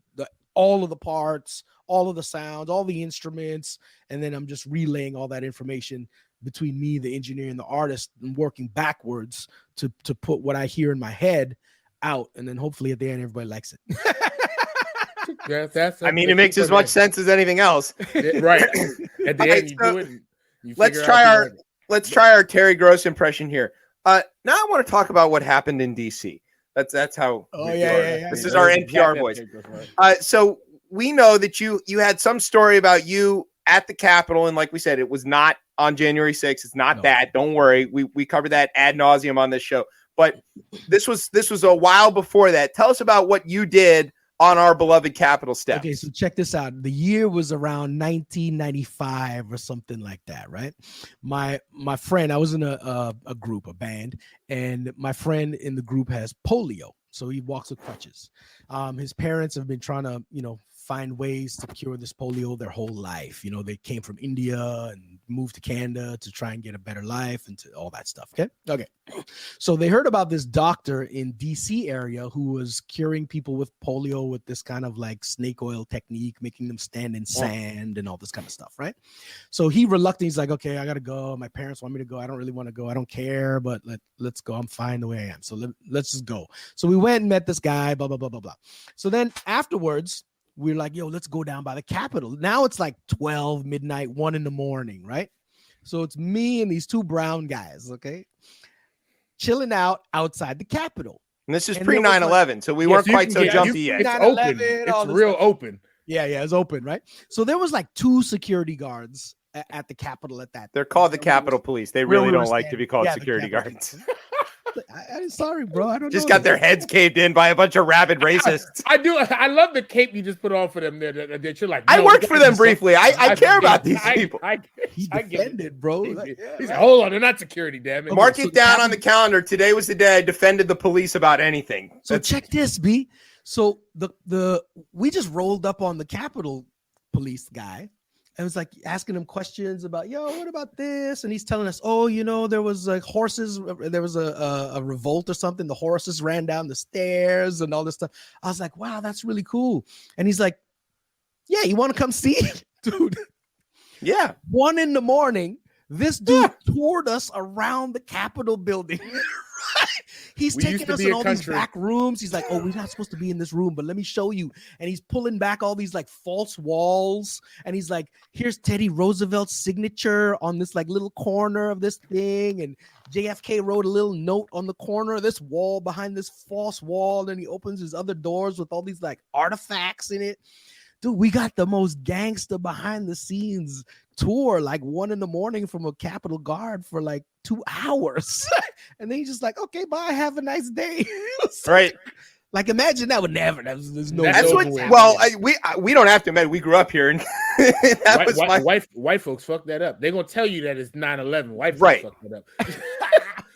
all of the parts, all of the sounds, all the instruments, and then I'm just relaying all that information between me, the engineer, and the artist, and working backwards to put what I hear in my head out, and then hopefully at the end everybody likes it. I mean, it makes as much sense as anything else. Right. At the end, you do it. Let's try our Terry Gross impression here. Now I want to talk about what happened in DC. That's how. This is our NPR voice. So we know that you had some story about you at the Capitol, and like we said, it was not on January 6th. It's not that. Don't worry. We covered that ad nauseum on this show. But this was a while before that. Tell us about what you did on our beloved Capitol steps. Okay, so check this out. The year was around 1995 or something like that, right? My friend, I was in a group, a band, and my friend in the group has polio, so he walks with crutches. His parents have been trying to, find ways to cure this polio their whole life. They came from India and moved to Canada to try and get a better life and to all that stuff. Okay. So they heard about this doctor in DC area who was curing people with polio with this kind of like snake oil technique, making them stand in sand and all this kind of stuff, right? So he's like, okay, I got to go. My parents want me to go. I don't really want to go. I don't care, but let's go. I'm fine the way I am. So let's just go. So we went and met this guy, blah, blah, blah, blah, blah. So then afterwards, we're like, yo, let's go down by the Capitol. Now it's like 12 midnight, 1 a.m, right? So it's me and these two brown guys, okay, chilling out outside the Capitol. And this is pre 9/11, so we weren't quite so jumpy yet. It's open. It's real open. Yeah, it's open, right? So there was like 2 security guards at the Capitol at that. They're called the Capitol Police. They really don't like to be called security guards. I'm sorry, bro. I don't Just know got their heads caved in by a bunch of rabid racists. I do. I love the cape you just put on for them. That you're like, I no, worked we for gotta them do something. briefly. I care about these people. He I get it. defended, bro. Like, He's like, hold on, they're not security, damn it. Mark so it down the on the calendar. Today was the day I defended the police about anything. So check this, B. So the we just rolled up on the Capitol Police guy. And was like asking him questions about, what about this? And he's telling us, there was like horses. There was a revolt or something. The horses ran down the stairs and all this stuff. I was like, wow, that's really cool. And he's like, yeah, you want to come see? Dude. Yeah. 1 a.m, this dude toured us around the Capitol building. He's taking us in all these back rooms. He's like, we're not supposed to be in this room, but let me show you. And he's pulling back all these like false walls. And he's like, here's Teddy Roosevelt's signature on this like little corner of this thing. And JFK wrote a little note on the corner of this wall behind this false wall. And he opens his other doors with all these like artifacts in it. Dude, we got the most gangster behind the scenes tour, like 1 a.m. from a Capitol Guard for like 2 hours. And then he's just like, okay, bye, have a nice day. Right. Like, imagine that would never. There's no. That's what. Well, we don't have to admit we grew up here, and that was my white folks fucked that up. They're gonna tell you that it's 9/11. White folks right. fucked that up.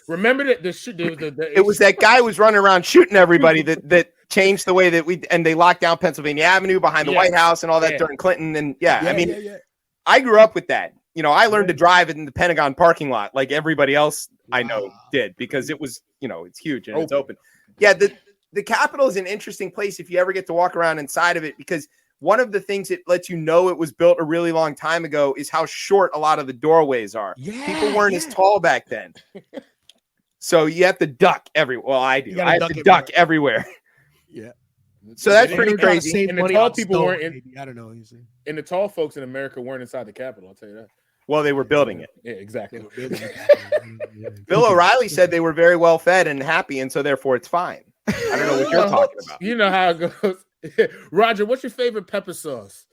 Remember that it was that guy who was running around shooting everybody that changed the way that they locked down Pennsylvania Avenue behind the White House and all that during Clinton. And I grew up with that. I learned to drive in the Pentagon parking lot like everybody else I know did, because it was, it's huge and it's open. Yeah. The Capitol is an interesting place if you ever get to walk around inside of it, because one of the things that lets you know it was built a really long time ago is how short a lot of the doorways are. Yeah, people weren't as tall back then. So you have to duck everywhere. Well, I do. I have to duck everywhere. Yeah. So that's pretty crazy. And the tall people weren't in. I don't know. You see. And the tall folks in America weren't inside the Capitol. I'll tell you that. Well, they were building it. Yeah, exactly. Bill O'Reilly said they were very well fed and happy, and so therefore it's fine. I don't know what you're talking about. You know how it goes. Roger, what's your favorite pepper sauce?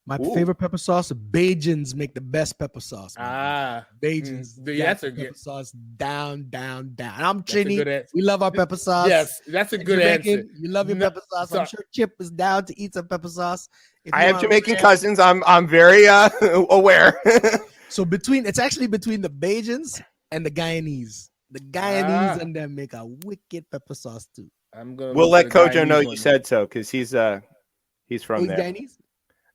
My favorite pepper sauce, Bajans make the best pepper sauce. Bajans. That's a good pepper sauce. Down. I'm Trini. We love our pepper sauce. Yes, that's a good answer. You love your pepper sauce. I'm sure Chip is down to eat some pepper sauce. I have Jamaican cousins. I'm very aware. So it's actually between the Bajans and the Guyanese. The Guyanese and them make a wicked pepper sauce too. We'll let Kojo know you said so, because he's from there. Guyanese?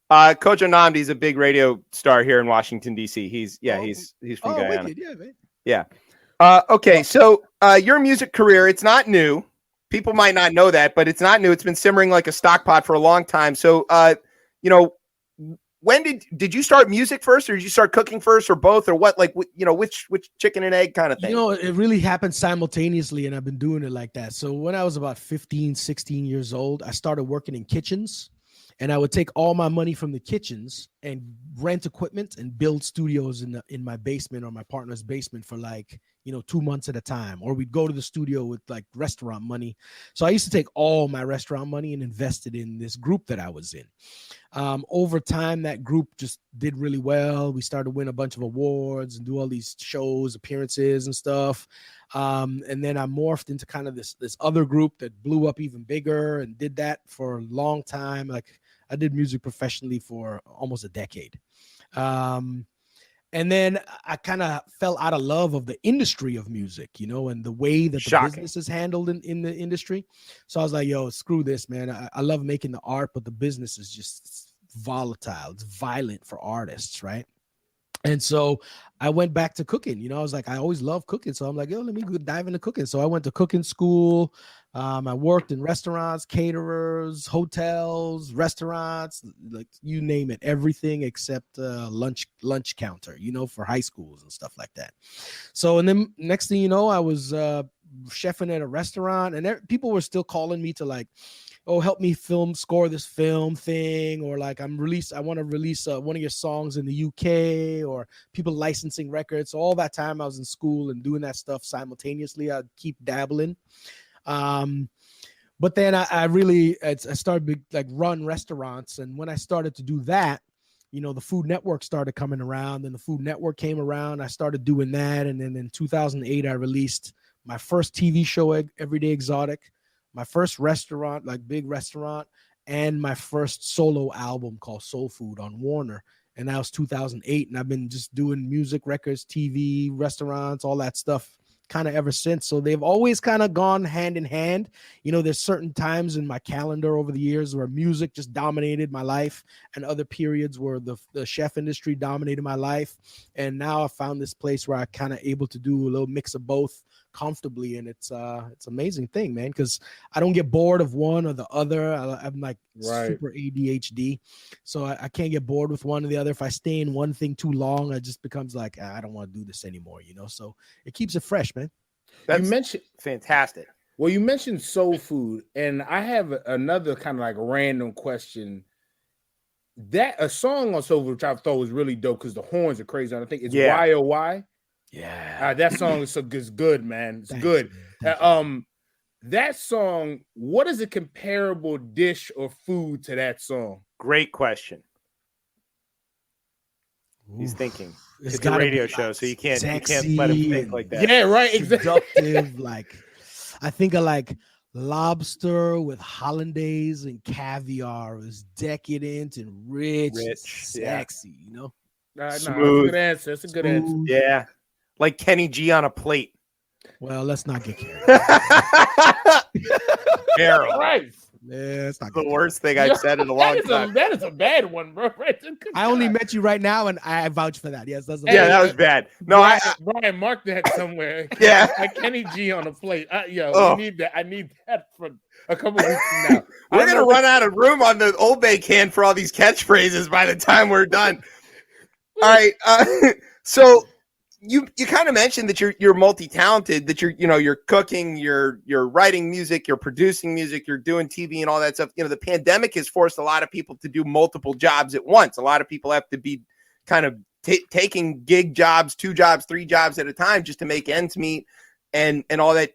Kojo Namdi's a big radio star here in Washington D.C. He's from Guyana. Wicked. Yeah, man. Yeah. Okay, so your music career, it's not new. People might not know that, but it's not new. It's been simmering like a stock pot for a long time. So, when did you start music first, or did you start cooking first, or both, or what? Like, which chicken and egg kind of thing? It really happened simultaneously, and I've been doing it like that. So when I was about 15, 16 years old, I started working in kitchens. And I would take all my money from the kitchens and rent equipment and build studios in my basement or my partner's basement for 2 months at a time. Or we'd go to the studio with like restaurant money. So I used to take all my restaurant money and invest it in this group that I was in. Over time, that group just did really well. We started to win a bunch of awards and do all these shows, appearances and stuff. And then I morphed into kind of this other group that blew up even bigger and did that for a long time. Like, I did music professionally for almost a decade. And then I kind of fell out of love of the industry of music, and the way that the business is handled in the industry. So I was like, yo, screw this, man. I love making the art, but the business is just volatile. It's violent for artists, right? And so I went back to cooking. I was like, I always loved cooking. So I'm like, yo, let me go dive into cooking. So I went to cooking school. I worked in restaurants, caterers, hotels, restaurants, like you name it, everything except lunch counter, for high schools and stuff like that. So, and then next thing you know, I was chefing at a restaurant, and people were still calling me to like, oh, help me score this film thing, or like I want to release one of your songs in the UK, or people licensing records. So all that time I was in school and doing that stuff simultaneously. I'd keep dabbling. But then I started to run restaurants. And when I started to do that, the Food Network started coming around, and the Food Network came around. I started doing that. And then in 2008, I released my first TV show, Everyday Exotic, my first restaurant, like big restaurant, and my first solo album called Soul Food on Warner. And that was 2008. And I've been just doing music, records, TV, restaurants, all that stuff kind of ever since. So they've always kind of gone hand in hand. You know, there's certain times in my calendar over the years where music just dominated my life, and other periods where the chef industry dominated my life. And now I found this place where I kind of able to do a little mix of both comfortably, and it's amazing thing, man, because I don't get bored of one or the other. I'm like super ADHD, so I can't get bored with one or the other. If I stay in one thing too long, it just becomes like I don't want to do this anymore, you know. So it keeps it fresh, man. That's you mentioned fantastic. Well, you mentioned soul food, and I have another kind of like random question. That a song on soul food, which I thought was really dope because the horns are crazy. I think it's Y-O-Y. Yeah, that song is good, man. It's good. That song, what is a comparable dish or food to that song? Great question. He's thinking. It's a radio show, so you can't let him think like that. Yeah, right. Seductive, like I think of like lobster with hollandaise and caviar is decadent and rich sexy, you know. Smooth. Good answer. That's a good answer. Yeah. Like Kenny G on a plate. Well, let's not get carried. Right. Yeah, it's not the worst thing I've said in a long time. That is a bad one, bro. I only met you right now, and I vouch for that. Yes, that was bad. No, Brian, mark that somewhere. Yeah, like Kenny G on a plate. We need that. I need that for a couple weeks from now. We're gonna run out of room on the Old Bay can for all these catchphrases by the time we're done. All right, so. You kind of mentioned that you're multi-talented, that you're cooking, you're writing music, you're producing music, you're doing TV and all that stuff. You know, the pandemic has forced a lot of people to do multiple jobs at once. A lot of people have to be kind of taking gig jobs, 2 jobs, 3 jobs at a time just to make ends meet and all that.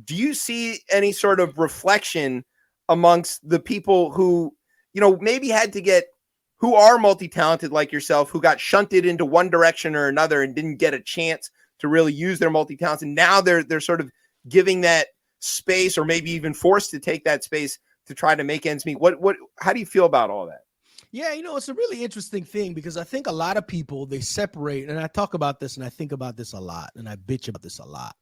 Do you see any sort of reflection amongst the people who, maybe had to who are multi-talented like yourself, who got shunted into one direction or another and didn't get a chance to really use their multi-talents, and now they're sort of giving that space, or maybe even forced to take that space to try to make ends meet? How do you feel about all that? Yeah, it's a really interesting thing, because I think a lot of people, they separate, and I talk about this and I think about this a lot, and I bitch about this a lot,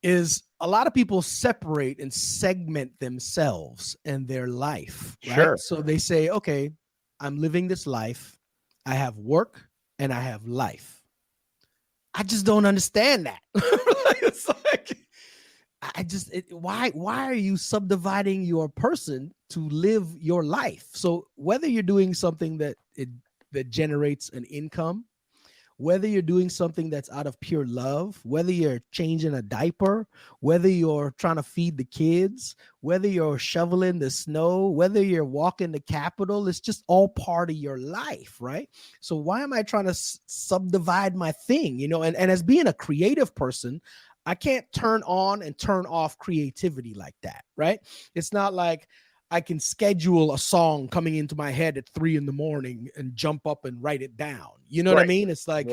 is a lot of people separate and segment themselves and their life. Right? Sure. So they say, okay, I'm living this life. I have work and I have life. I just don't understand that. It's like, why are you subdividing your person to live your life? So whether you're doing something that generates an income, whether you're doing something that's out of pure love, whether you're changing a diaper, whether you're trying to feed the kids, whether you're shoveling the snow, whether you're walking the Capitol, it's just all part of your life, right? So why am I trying to subdivide my thing? And as being a creative person, I can't turn on and turn off creativity like that, right? It's not like I can schedule a song coming into my head at 3 a.m. and jump up and write it down. You know what I mean? It's like,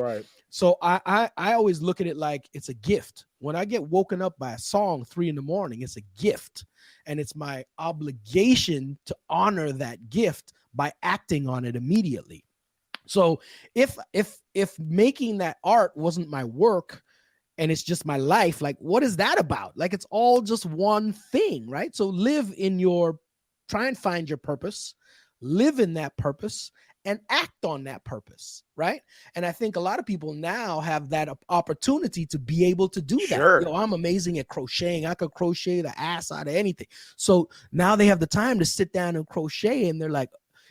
so I always look at it like it's a gift. When I get woken up by a song 3 a.m, it's a gift. And it's my obligation to honor that gift by acting on it immediately. So if making that art wasn't my work, and it's just my life, like, what is that about? Like, it's all just one thing, right? So try and find your purpose, live in that purpose, and act on that purpose, right? And I think a lot of people now have that opportunity to be able to do that. Sure. I'm amazing at crocheting. I could crochet the ass out of anything. So now they have the time to sit down and crochet, and they're like,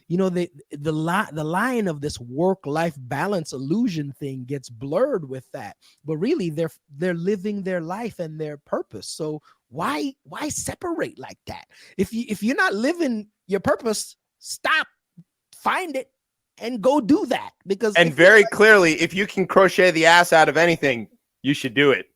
the line of this work-life balance illusion thing gets blurred with that. But really, they're living their life and their purpose. So why separate like that? If you're not living your purpose, stop, find it, and go do that. And very clearly, if you can crochet the ass out of anything, you should do it.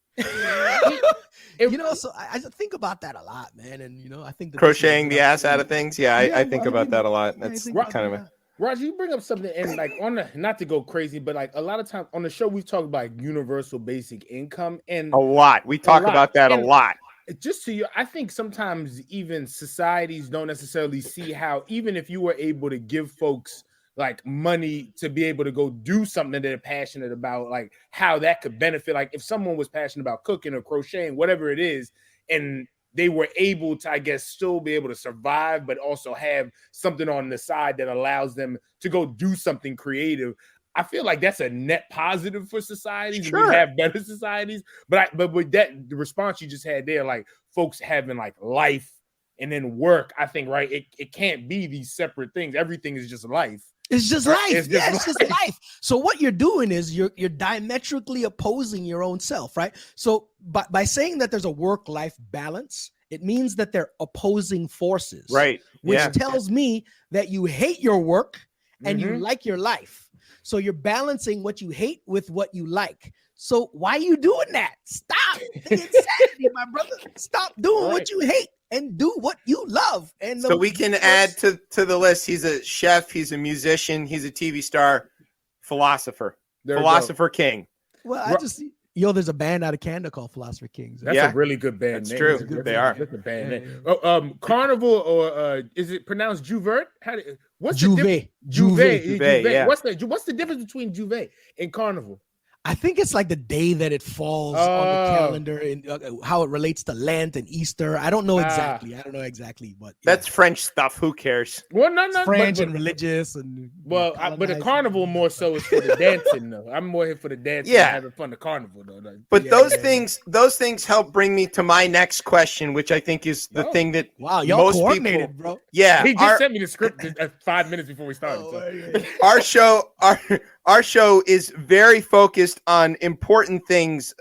So I think about that a lot, man. And I think that crocheting the ass out of things. Yeah, I think about that a lot. That's kind of Roger, you bring up something, and like on the, not to go crazy, but like a lot of times on the show we've talked about universal basic income, and A lot. We talk about that a lot. Just to you, I think sometimes even societies don't necessarily see how, even if you were able to give folks like money to be able to go do something that they're passionate about, like how that could benefit. Like if someone was passionate about cooking or crocheting, whatever it is, and they were able to, I guess, still be able to survive, but also have something on the side that allows them to go do something creative. I feel like that's a net positive for societies. Sure. We have better societies, but with that, the response you just had there, like folks having like life and then work, I think, right? It can't be these separate things. Everything is just life. It's just life. It's just life. So what you're doing is you're diametrically opposing your own self, right? So by saying that there's a work-life balance, it means that they're opposing forces, Right? Which Yeah. tells me that you hate your work and you like your life. So you're balancing what you hate with what you like. So why are you doing that? Stop the insanity, my brother. Stop doing what you hate and do what you love. And So we can add to the list. He's a chef. He's a musician. He's a TV star, philosopher, philosopher king. Well, there's a band out of Canada called Philosopher Kings. That's a really good band. That's name. true. They are. That's a band name. Carnival, or is it pronounced Juvert? What's Juve. the Juve? Yeah. What's the difference between Juve and Carnival? I think it's like the day that it falls on the calendar and how it relates to Lent and Easter. I don't know exactly. But That's French stuff. Who cares? Well, no, French and religious and but the carnival more so is for the dancing though. I'm more here for the dancing. Yeah, and having fun. The carnival though. But those things help bring me to my next question, which I think is the thing that y'all most coordinated, people, bro. Yeah, he just sent me the script 5 minutes before we started. Our show is very focused on important things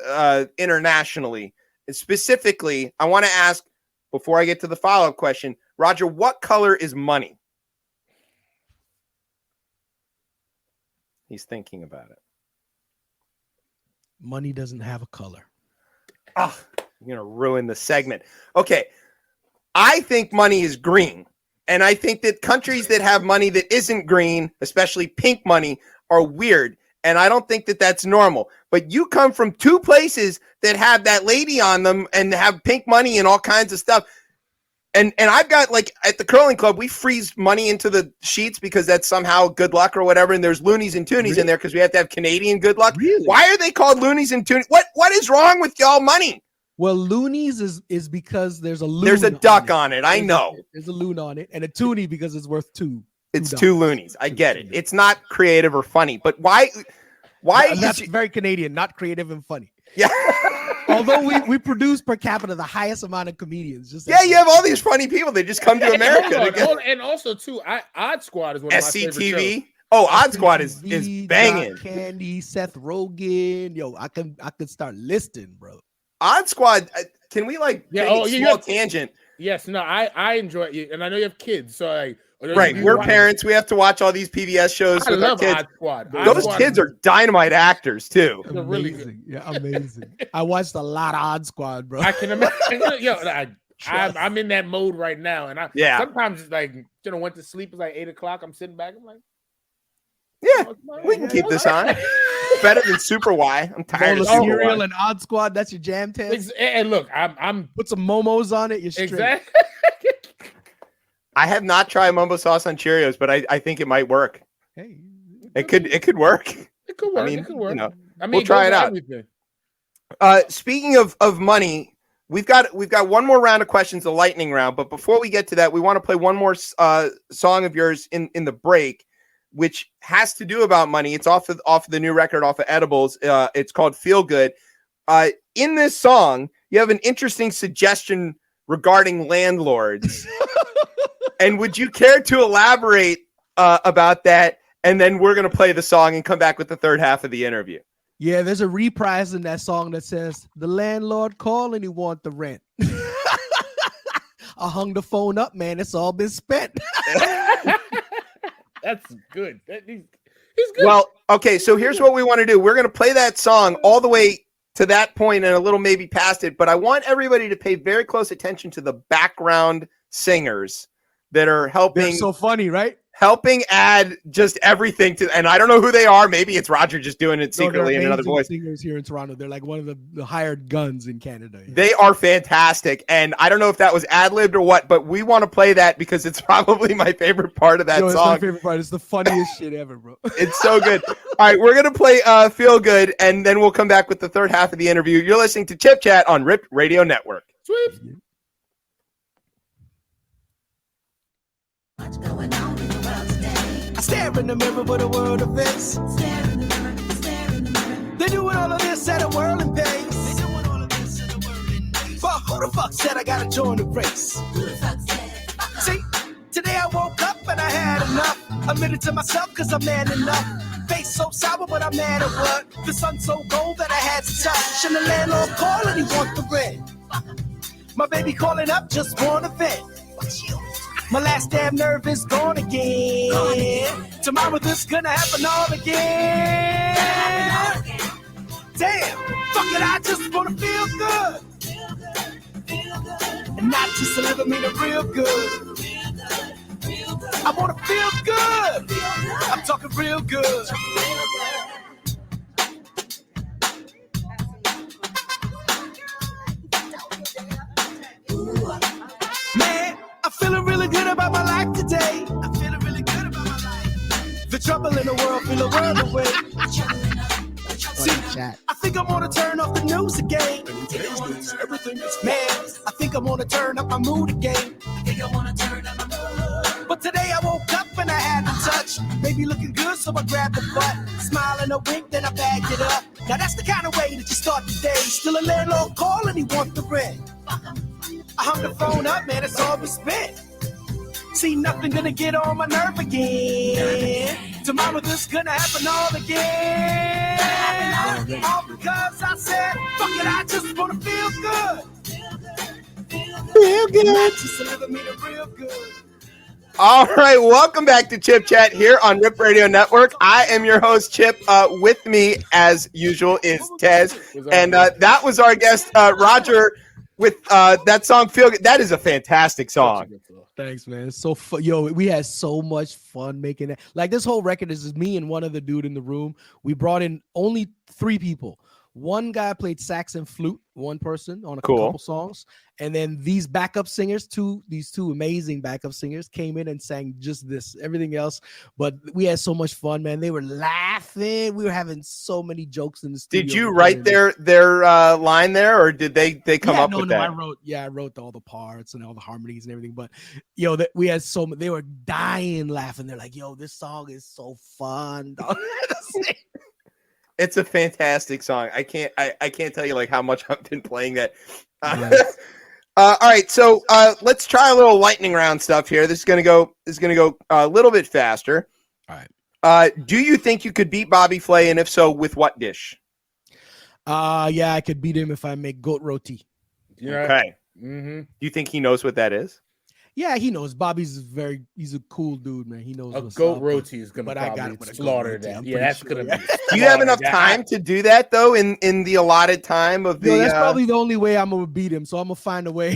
internationally. And specifically, I want to ask, before I get to the follow-up question, Roger, what color is money? He's thinking about it. Money doesn't have a color. Oh, you're going to ruin the segment. Okay. I think money is green. And I think that countries that have money that isn't green, especially pink money, are weird. And I don't think that that's normal. But you come from two places that have that lady on them and have pink money and all kinds of stuff. And I've got, like, at the curling club, we freeze money into the sheets because that's somehow good luck or whatever. And there's loonies and toonies in there because we have to have Canadian good luck. Really? Why are they called loonies and toonies? What is wrong with y'all money? Well, loonies is because there's a loon. There's a duck on it. I know. There's a loon on it. And a toonie because it's worth two. It's two loonies. I get it. It's not creative or funny. But why that's very Canadian, not creative and funny. Yeah. Although we produce per capita the highest amount of comedians. You have all these funny people. They just come to America. And also, too, Odd Squad is one of my favorite shows. Oh, Odd Squad is banging. Candy, Seth Rogen. Yo, I could start listing, bro. Odd Squad. Can we take a small tangent? Yes, no, I enjoy it, and I know you have kids, so we're parents. We have to watch all these PBS shows. I with love our kids. Odd Squad. Those kids are dynamite actors too. They're really good. Yeah, amazing. I watched a lot of Odd Squad, bro. I can imagine. I'm in that mode right now, and sometimes it's like went to sleep. It's like 8 o'clock. I'm sitting back. I'm like, we can keep this on. Better than Super Y. I'm tired of Super cereal Y. and Odd Squad. That's your jam test. And look, I'm put some momos on it. You're straight. Exactly. I have not tried mumbo sauce on Cheerios, but I think it might work. Hey, it could work. It could work. I mean, it could work. We'll try it out. Speaking of money, we've got one more round of questions, the lightning round. But before we get to that, we want to play one more song of yours in the break, which has to do about money. It's off of the new record, off of Edibles. It's called Feel Good. In this song, you have an interesting suggestion regarding landlords. And would you care to elaborate about that? And then we're going to play the song and come back with the third half of the interview. Yeah, there's a reprise in that song that says, the landlord called and he want the rent. I hung the phone up, man. It's all been spent. That's good. He's good. Well, okay, so here's what we want to do. We're going to play that song all the way to that point and a little maybe past it, but I want everybody to pay very close attention to the background singers that are helping. They're so funny, right? Helping add just everything to, and I don't know who they are. Maybe it's Roger just doing it secretly in another voice. Singers here in Toronto. They're like one of the hired guns in Canada. Yeah. They are fantastic, and I don't know if that was ad-libbed or what, but we want to play that because it's probably my favorite part of that song. It's my favorite part. It's the funniest shit ever, bro. It's so good. All right, we're gonna play "Feel Good," and then we'll come back with the third half of the interview. You're listening to Chip Chat on Rip Radio Network. Sweet. What's going on in the world today? I stare in the mirror with a world of face. Stare in the mirror, stare in the mirror. They doing all of this at a whirling pace. They doing all of this at a whirling pace. But who the fuck said I gotta join the race? Who the fuck said? See, today I woke up and I had enough. Admitted to myself cause I'm man enough. Face so sour but I'm mad at what? The sun's so gold that I had to touch. And the landlord called and he want the rent. My baby calling up, just want a vent. My last damn nerve is gone again. Tomorrow this gonna happen all again. Damn, fuck it, I just wanna feel good. And not just a little, mean a real good. I wanna feel good. I'm talking real good. Man, I'm feeling really good about my life today. I'm feeling really good about my life. The trouble in the world feel a world away. See, I think I'm gonna turn off the news again. Everything is man. I think I'm gonna turn up my mood again. But today I woke up and I had to touch. Baby looking good, so I grabbed the butt. Smile and a wink, then I bagged it up. Now that's the kind of way that you start the day. Still a landlord call and he want the rent. I hung the phone up, man, it's all we spent. See, nothing gonna get on my nerve again. Tomorrow this gonna happen all again. All because I said, fuck it, I just wanna feel good. Feel good. Not just a little mean real good. All right, welcome back to Chip Chat here on Rip Radio Network. I am your host, Chip. With me, as usual, is Tez. And that was our guest, Roger, with that song, Feel Good. That is a fantastic song. Thanks, man. It's so fun. Yo, we had so much fun making it. Like, this whole record is just me and one other dude in the room. We brought in only 3 people. One guy played sax and flute, one person on a couple songs. And then these backup singers, these two amazing backup singers came in and sang just this, everything else. But we had so much fun, man. They were laughing. We were having so many jokes in the studio. Did you write their line there, or did they come up with that? I wrote all the parts and all the harmonies and everything. But yo, we had they were dying laughing. They're like, yo, this song is so fun. It's a fantastic song. I can't tell you like how much I've been playing that. All right, so let's try a little lightning round stuff here. This is gonna go a little bit faster. All right. Do you think you could beat Bobby Flay, and if so, with what dish? Yeah, I could beat him if I make goat roti. Yeah. Okay. Mm-hmm. Do you think he knows what that is? Yeah, he knows. He's a cool dude, man. He knows. A goat roti is gonna slaughter that. Yeah, that's sure, gonna be. Do you have enough time to do that though? In the allotted time of the. No, that's probably the only way I'm gonna beat him. So I'm gonna find a way.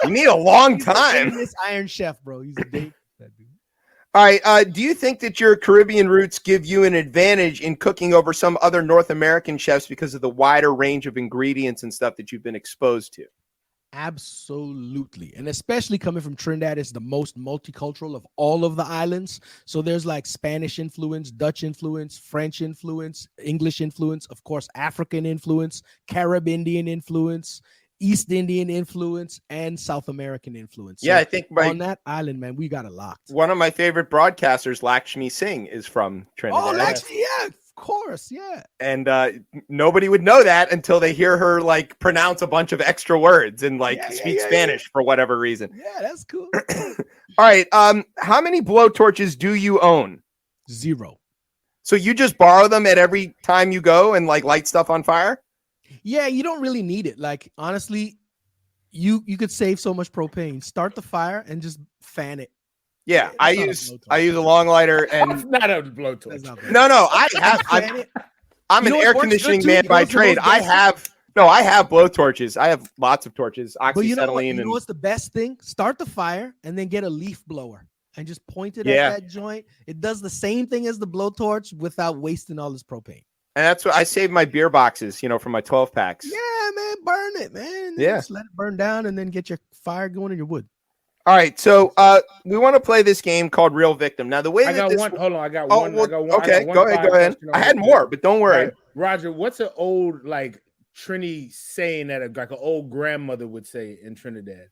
You need a long time. This Iron Chef, bro. He's a date. All right. Do you think that your Caribbean roots give you an advantage in cooking over some other North American chefs because of the wider range of ingredients and stuff that you've been exposed to? Absolutely. And especially coming from Trinidad, it's the most multicultural of all of the islands. So there's like Spanish influence, Dutch influence, French influence, English influence, of course, African influence, Caribbean influence, East Indian influence, and South American influence. Yeah, so I think on that island, man, we got it locked. One of my favorite broadcasters, Lakshmi Singh, is from Trinidad. Oh, Lakshmi, yeah. Of course, yeah. And nobody would know that until they hear her like pronounce a bunch of extra words and speak Spanish for whatever reason. Yeah, that's cool. All right. How many blowtorches do you own? 0. So you just borrow them at every time you go and like light stuff on fire? Yeah, you don't really need it. Like, honestly, you could save so much propane. Start the fire and just fan it. Yeah, I use a long lighter and not a blowtorch. No, I'm an air conditioning man by trade. I have No, I have blow torches. I have lots of torches. But you know what? Oxyacetylene You know what's the best thing? Start the fire and then get a leaf blower and just point it Yeah. at that joint. It does the same thing as the blowtorch without wasting all this propane. and that's what I save my beer boxes, from my 12 packs. Yeah, man, burn it, man. Yeah. Just let it burn down and then get your fire going in your wood. All right, so we want to play this game called Real Victim. Now, the way I that got this... one. Hold on, I got Oh, one. well, I got one. okay, I got one go ahead. fire question I had on more, but don't worry. Right. Roger, what's an old like Trini saying that like an old grandmother would say in Trinidad?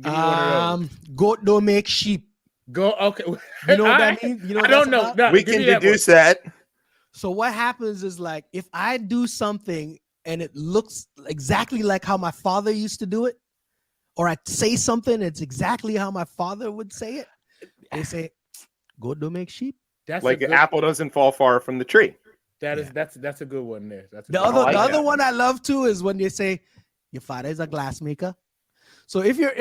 Give me one of those. Goat don't make sheep. Go. Okay. You know what that means? You know I what don't that's know. about? No, We give can me that deduce one. that. So what happens is like if I do something and it looks exactly like how my father used to do it, or I say something it's exactly how my father would say it, they say, "Goat don't make sheep." That's Like a good, an apple doesn't fall far from the tree. that's a good one there. That's a The good other one. the like other that. one I love too is when they say, "Your father is a glassmaker." So if you're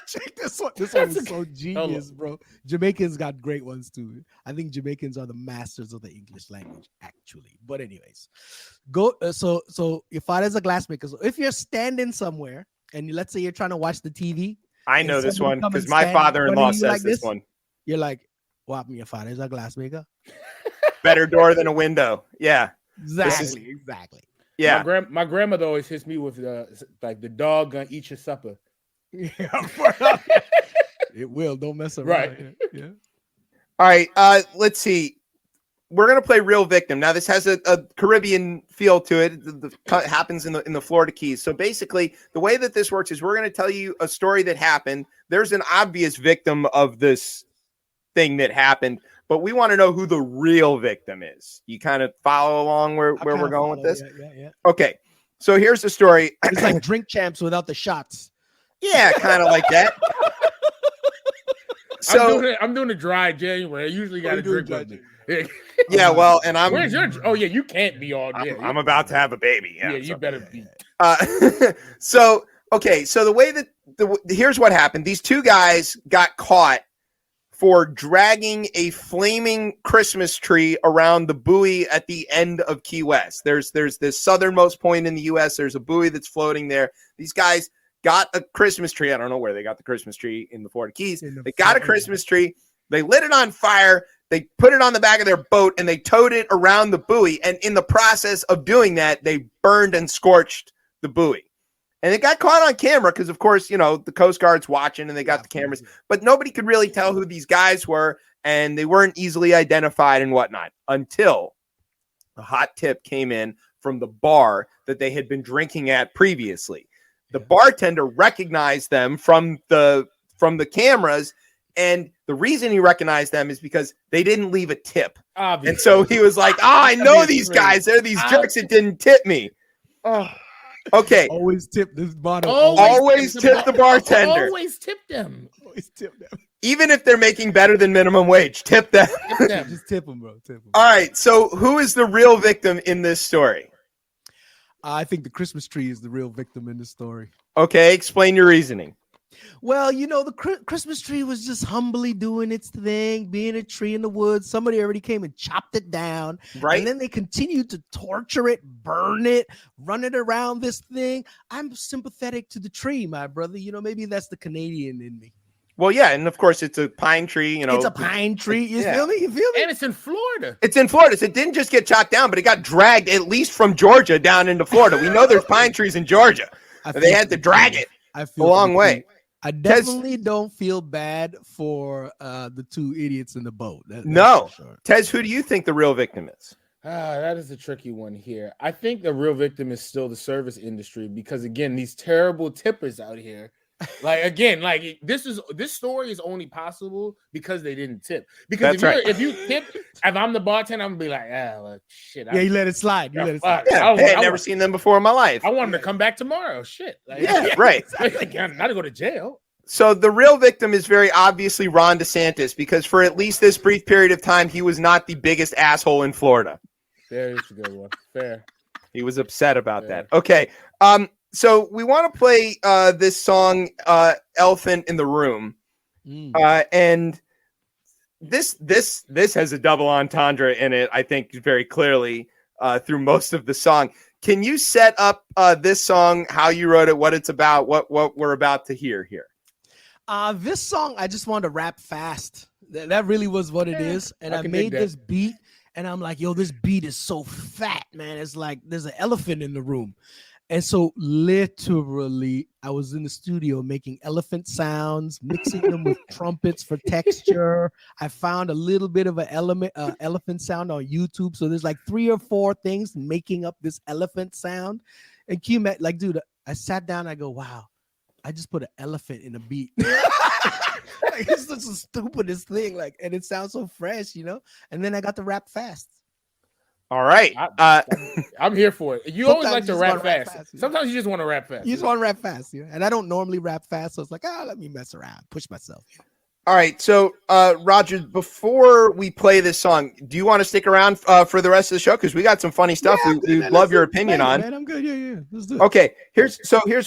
check this one. This one is so genius, bro. Jamaicans got great ones too. I think Jamaicans are the masters of the English language, actually. But anyways, so your father's a glassmaker. So if you're standing somewhere and let's say you're trying to watch the TV, I and know this somebody one come because and my stand in father-in-law front of you says like this one. you're like, "What happened? Your father's a glassmaker." Better door than a window. Yeah. Exactly. Yeah. My grandmother always hits me with like the dog gonna eat your supper. It will. Don't mess around. Right. Yeah. All right. Let's see. We're gonna play Real Victim. Now, this has a Caribbean feel to it. It happens in the Florida Keys. So basically, the way that this works is we're gonna tell you a story that happened. There's an obvious victim of this thing that happened, but we want to know who the real victim is. You kind of follow along where we're going with this? Yeah. Okay. So here's the story. It's like Drink Champs without the shots. Yeah, kind of like that. So I'm doing a dry January. I usually got to drink with me. yeah, well, and I'm Where's your? Oh yeah, you can't be all day. I'm about to have a baby. Yeah, Yeah, you so. better be. So the way that here's what happened. These two guys got caught for dragging a flaming Christmas tree around the buoy at the end of Key West. There's this southernmost point in the U.S. There's a buoy that's floating there. These guys got a Christmas tree. I don't know where they got the Christmas tree in the Florida Keys. They got a Christmas tree. They lit it on fire. They put it on the back of their boat and they towed it around the buoy. And in the process of doing that, they burned and scorched the buoy. And it got caught on camera because, of course, the Coast Guard's watching and they got the cameras. But nobody could really tell who these guys were, and they weren't easily identified and whatnot until a hot tip came in from the bar that they had been drinking at previously. The bartender recognized them from the cameras, and the reason he recognized them is because they didn't leave a tip. Obviously. And so he was like, I know these guys. They're these jerks that didn't tip me. Oh. Okay. Always tip this bottle. Always tip the bartender. Always tip them. Always tip them. Even if they're making better than minimum wage, tip them. Just tip them, bro. Tip them. All right. So who is the real victim in this story? I think the Christmas tree is the real victim in this story. Okay. Explain your reasoning. Well, the Christmas tree was just humbly doing its thing, being a tree in the woods. Somebody already came and chopped it down. Right. And then they continued to torture it, burn it, run it around this thing. I'm sympathetic to the tree, my brother. Maybe that's the Canadian in me. Well, yeah. And of course, it's a pine tree. It's a pine tree. You Yeah. feel me? You feel me? And it's in Florida. It's in Florida. So it didn't just get chopped down, but it got dragged at least from Georgia down into Florida. We know there's pine trees in Georgia. They had to drag it a long way. I definitely don't feel bad for the two idiots in the boat. No. Sure. Tez, who do you think the real victim is? That is a tricky one here. I think the real victim is still the service industry because, again, these terrible tippers out here. This story is only possible because they didn't tip. Because if you tip, if I'm the bartender, I'm gonna be like, well, shit. You let it slide. You let it slide. Yeah, I had never seen them before in my life. I want them to come back tomorrow. Shit. Right. Not to go to jail. So the real victim is very obviously Ron DeSantis because for at least this brief period of time, he was not the biggest asshole in Florida. There's a good one. Fair. He was upset about that. Okay. So we want to play this song, Elephant in the Room. And this has a double entendre in it, I think, very clearly through most of the song. can you set up this song, how you wrote it, what it's about, what we're about to hear here? This song, I just wanted to rap fast. That really was what it is. And I made this beat, and I'm like, yo, this beat is so fat, man. It's like there's an elephant in the room. And so literally, I was in the studio making elephant sounds, mixing them with trumpets for texture. I found a little bit of an elephant sound on YouTube. So there's like 3 or 4 things making up this elephant sound. And Q-Met, like, dude, I sat down, I go, wow, I just put an elephant in a beat. Like, it's just the stupidest thing. Like, and it sounds so fresh, you know? And then I got to rap fast. All right. I'm here for it. You always like to rap fast. Sometimes you just want to rap fast. You just want to rap fast. Yeah. And I don't normally rap fast. So it's like, let me mess around, push myself. All right. So, Roger, before we play this song, do you want to stick around for the rest of the show? Because we got some funny stuff we love your opinion on. Man, I'm good. Yeah. Let's do it. Okay. Here's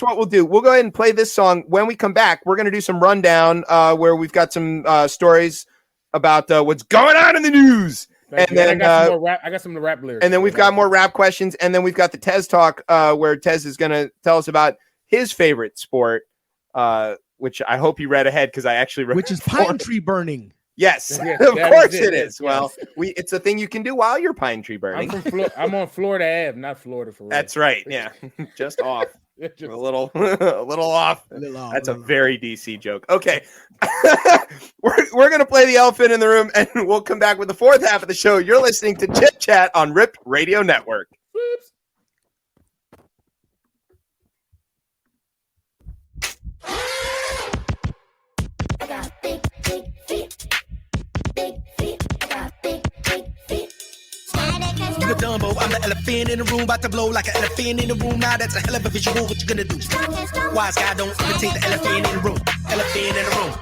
what we'll do. We'll go ahead and play this song. When we come back, we're going to do some rundown where we've got some stories about what's going on in the news. And then I got some rap lyrics. And then we've got more rap questions. And then we've got the Tez Talk where Tez is going to tell us about his favorite sport, which I hope you read ahead because I actually read. Which is pine tree burning. Yes, of course it is. Well, it's a thing you can do while you're pine tree burning. I'm on Florida Ave, not Florida for real. That's right. Yeah, just off. A little off. That's a very DC joke. Okay, we're gonna play the elephant in the room, and we'll come back with the fourth half of the show. You're listening to Chip Chat on Rip Radio Network. Whoops. I got big feet. Big feet. I got big feet. The Dumbo, I'm the elephant in the room, about to blow like an elephant in the room. Now that's a hell of a visual. What you gonna do? Wise guy, don't imitate the elephant in the room. Elephant in the room.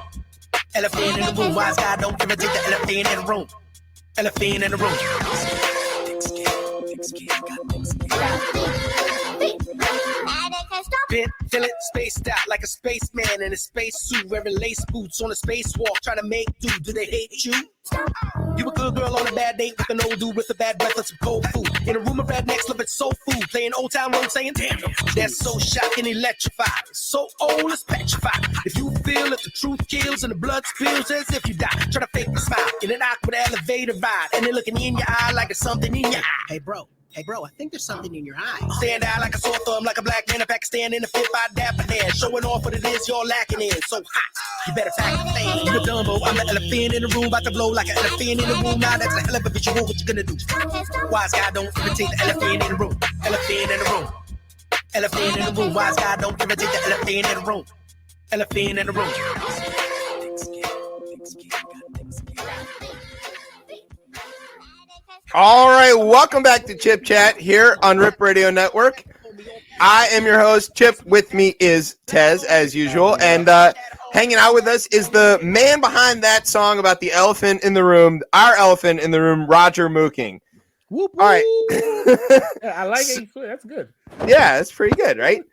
Elephant in the room. Wise guy, don't imitate the elephant in the room. Elephant in the room. Bit, feel it, spaced out like a spaceman in a spacesuit, wearing lace boots on a spacewalk, trying to make do they hate you? You a good girl on a bad date with an old dude with a bad breath and some cold food. In a room of rednecks, living soul food, playing Old Town Road, saying, damn, that's so shocking, electrified. So old, it's petrified. If you feel it, the truth kills and the blood spills as if you die. Try to fake the smile in an awkward elevator ride, and they're looking in your eye like there's something in your eye. Hey, bro, I think there's something in your eye. Stand out like a sore thumb, like a black man in Pakistan in a fit by dapper man, showing off what it is you're lacking in. So hot, you better pack the thing. You the Dumbo, I'm the elephant in the room, about to blow like an elephant in the room. Now that's a hell of a visual. What you gonna do? Wise guy, don't imitate the elephant in the room. Elephant in the room. Elephant in the room. Wise guy, don't imitate the elephant in the room. Elephant in the room. All right, welcome back to Chip Chat here on Rip Radio Network. I am your host, Chip. With me is Tez, as usual, and hanging out with us is the man behind that song about the elephant in the room, our elephant in the room, Roger Mooking. Whoop, whoop. All right. I like it. That's good. Yeah, that's pretty good, right?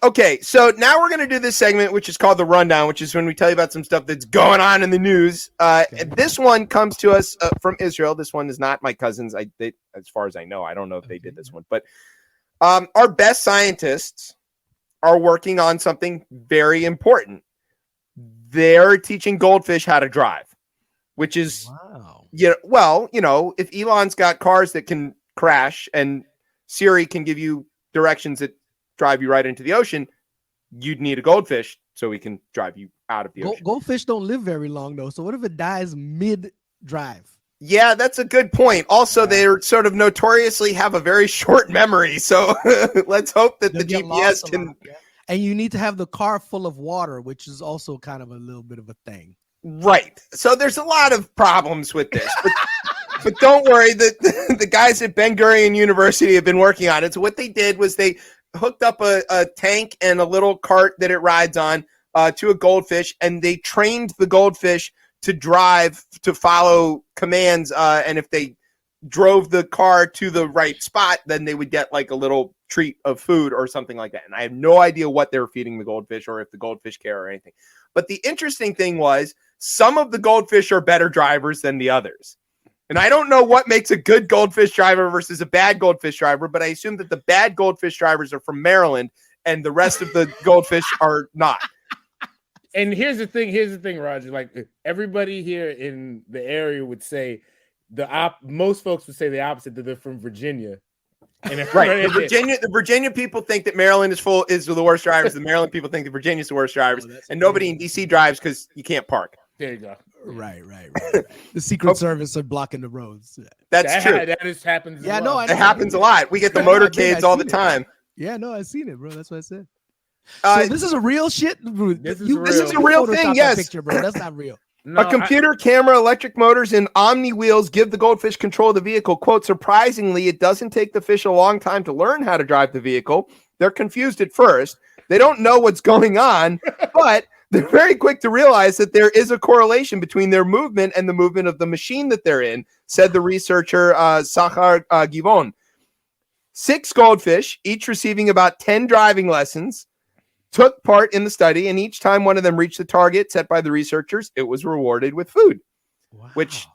Okay, so now we're going to do this segment, which is called The Rundown, which is when we tell you about some stuff that's going on in the news. And this one comes to us from Israel. This one is not my cousin's. As far as I know, I don't know if they did this one. But our best scientists are working on something very important. They're teaching goldfish how to drive, which is, if Elon's got cars that can crash and Siri can give you directions that drive you right into the ocean, you'd need a goldfish so we can drive you out of the ocean. Goldfish don't live very long, though. So what if it dies mid-drive? Yeah, that's a good point. Also, they sort of notoriously have a very short memory. So let's hope that the GPS can... And you need to have the car full of water, which is also kind of a little bit of a thing. Right. So there's a lot of problems with this. But don't worry, the guys at Ben Gurion University have been working on it. So what they did was they hooked up a tank and a little cart that it rides on to a goldfish, and they trained the goldfish to drive, to follow commands, and if they drove the car to the right spot, then they would get like a little treat of food or something like that. And I have no idea what they were feeding the goldfish or if the goldfish care or anything. But the interesting thing was some of the goldfish are better drivers than the others. And I don't know what makes a good goldfish driver versus a bad goldfish driver, but I assume that the bad goldfish drivers are from Maryland and the rest of the goldfish are not. And here's the thing, Roger. Like everybody here in the area would say most folks would say the opposite, that they're from Virginia. And Right. The Virginia people think that Maryland is the worst drivers. The Maryland people think that Virginia's the worst drivers. And nobody in DC drives because you can't park. There you go. Right. The Secret Service are blocking the roads. That's true. That just happens. Yeah, no, it happens a lot. We get the motorcades all the time. Yeah, no, I've seen it, bro. That's what I said. So this is a real shit. This is a real thing. Yes, picture, bro. That's not real. No, a computer, camera, electric motors, and omni wheels give the goldfish control of the vehicle. Quote, surprisingly, it doesn't take the fish a long time to learn how to drive the vehicle. They're confused at first. They don't know what's going on, but they're very quick to realize that there is a correlation between their movement and the movement of the machine that they're in, said the researcher Sahar Givon. 6 goldfish, each receiving about 10 driving lessons, took part in the study, and each time one of them reached the target set by the researchers, it was rewarded with food, which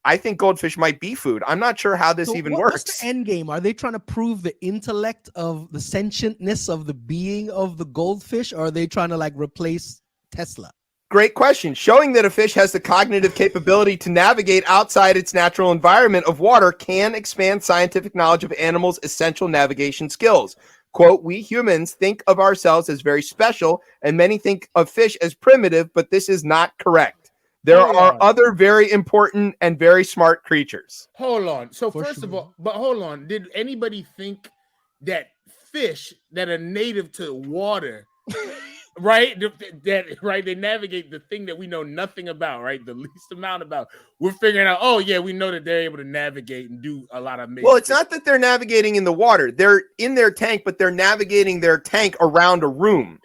I think goldfish might be food. I'm not sure how this even works. What's the end game? Are they trying to prove the intellect of the sentientness of the being of the goldfish, or are they trying to like replace Tesla? Great question. Showing that a fish has the cognitive capability to navigate outside its natural environment of water can expand scientific knowledge of animals' essential navigation skills. Quote, we humans think of ourselves as very special, and many think of fish as primitive, but this is not correct. There are other very important and very smart creatures. Hold on. So first of all, but hold on. Did anybody think that fish that are native to water, right? They navigate the thing that we know nothing about, right? The least amount about. We're figuring out, oh yeah, we know that they're able to navigate and do a lot of amazing. Well, it's not that they're navigating in the water. They're in their tank, but they're navigating their tank around a room.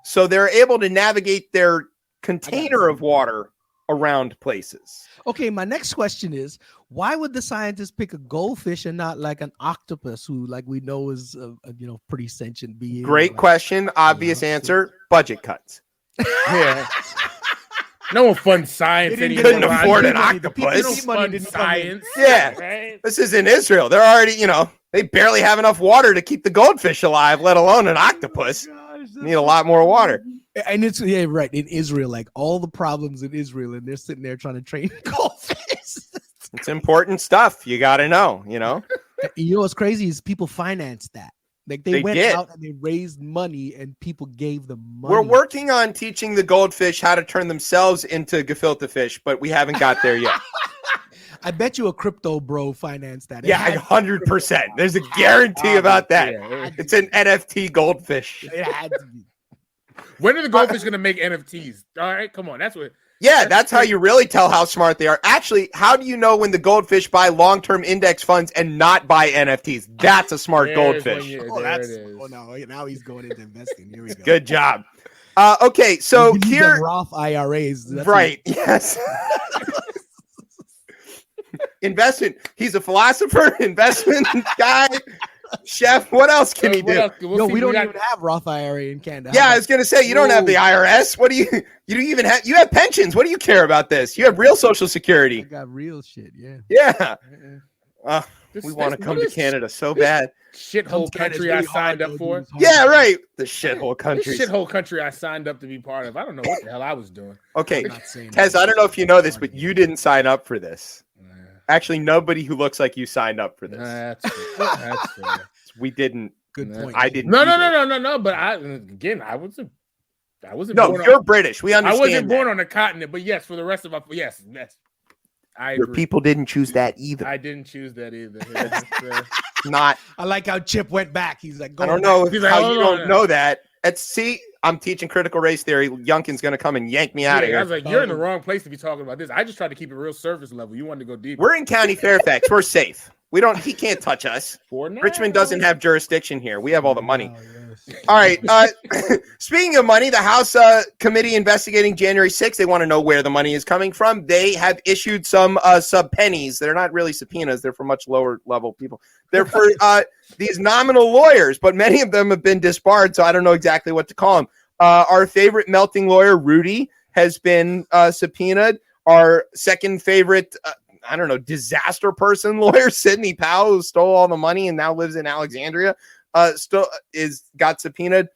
So they're able to navigate their container of water around places. Okay, my next question is, why would the scientists pick a goldfish and not like an octopus, who like we know is a pretty sentient being? Great question. Obvious answer. Budget cuts. Yeah. No one funds science anymore. Couldn't afford an octopus. Science. Yeah. Right? This is in Israel. They're already, they barely have enough water to keep the goldfish alive, let alone an octopus. Need a lot more water. And it's right in Israel, like all the problems in Israel, and they're sitting there trying to train goldfish. It's important stuff. You got to know, what's crazy is people financed that. Like they went out and they raised money, and people gave them money. We're working on teaching the goldfish how to turn themselves into gefilte fish, but we haven't got there yet. I bet you a crypto bro financed that. Yeah, 100%. There's a guarantee about that. Yeah. It's an NFT goldfish. It had to be. When are the goldfish going to make NFTs? All right, come on. That's how you really tell how smart they are. Actually, how do you know when the goldfish buy long-term index funds and not buy NFTs? That's a smart goldfish. Now he's going into investing. Here we go. Good job. Okay, so here Roth IRAs. Right. Yes. Investment. He's a philosopher, investment guy. Chef, what else can he do? We don't even have Roth IRA in Canada. Yeah, I was gonna say you don't have the IRS. What do you don't even have? You have pensions. What do you care about this? You have real Social Security. I got real shit. Yeah. We want to come to Canada so bad. Shithole country I signed up for. Yeah, right. The shithole country. Shithole country I signed up to be part of. I don't know what the hell I was doing. Okay, Tez, I don't know if you know this, but you didn't sign up for this. Actually, nobody who looks like you signed up for this. That's fair. We didn't. Good point. I didn't. No. But I wasn't. No, you're British. We understand. I wasn't born on the continent, but yes, for the rest of us, yes. Your people didn't choose that either. I didn't choose that either. Not. I like how Chip went back. He's like, I don't know how you don't know that. I'm teaching critical race theory. Youngkin's going to come and yank me out of here. I was like, you're in the wrong place to be talking about this. I just tried to keep it real surface level. You wanted to go deep. We're in County Fairfax. We're safe. He can't touch us. Richmond doesn't have jurisdiction here. We have all the money. All right. Speaking of money, the House committee investigating January 6th, they want to know where the money is coming from. They have issued some sub-pennies. They're not really subpoenas. They're for much lower level people. They're for these nominal lawyers, but many of them have been disbarred, so I don't know exactly what to call them. Our favorite melting lawyer, Rudy, has been subpoenaed. Our second favorite I don't know, disaster person lawyer, Sidney Powell, who stole all the money and now lives in Alexandria, still got subpoenaed.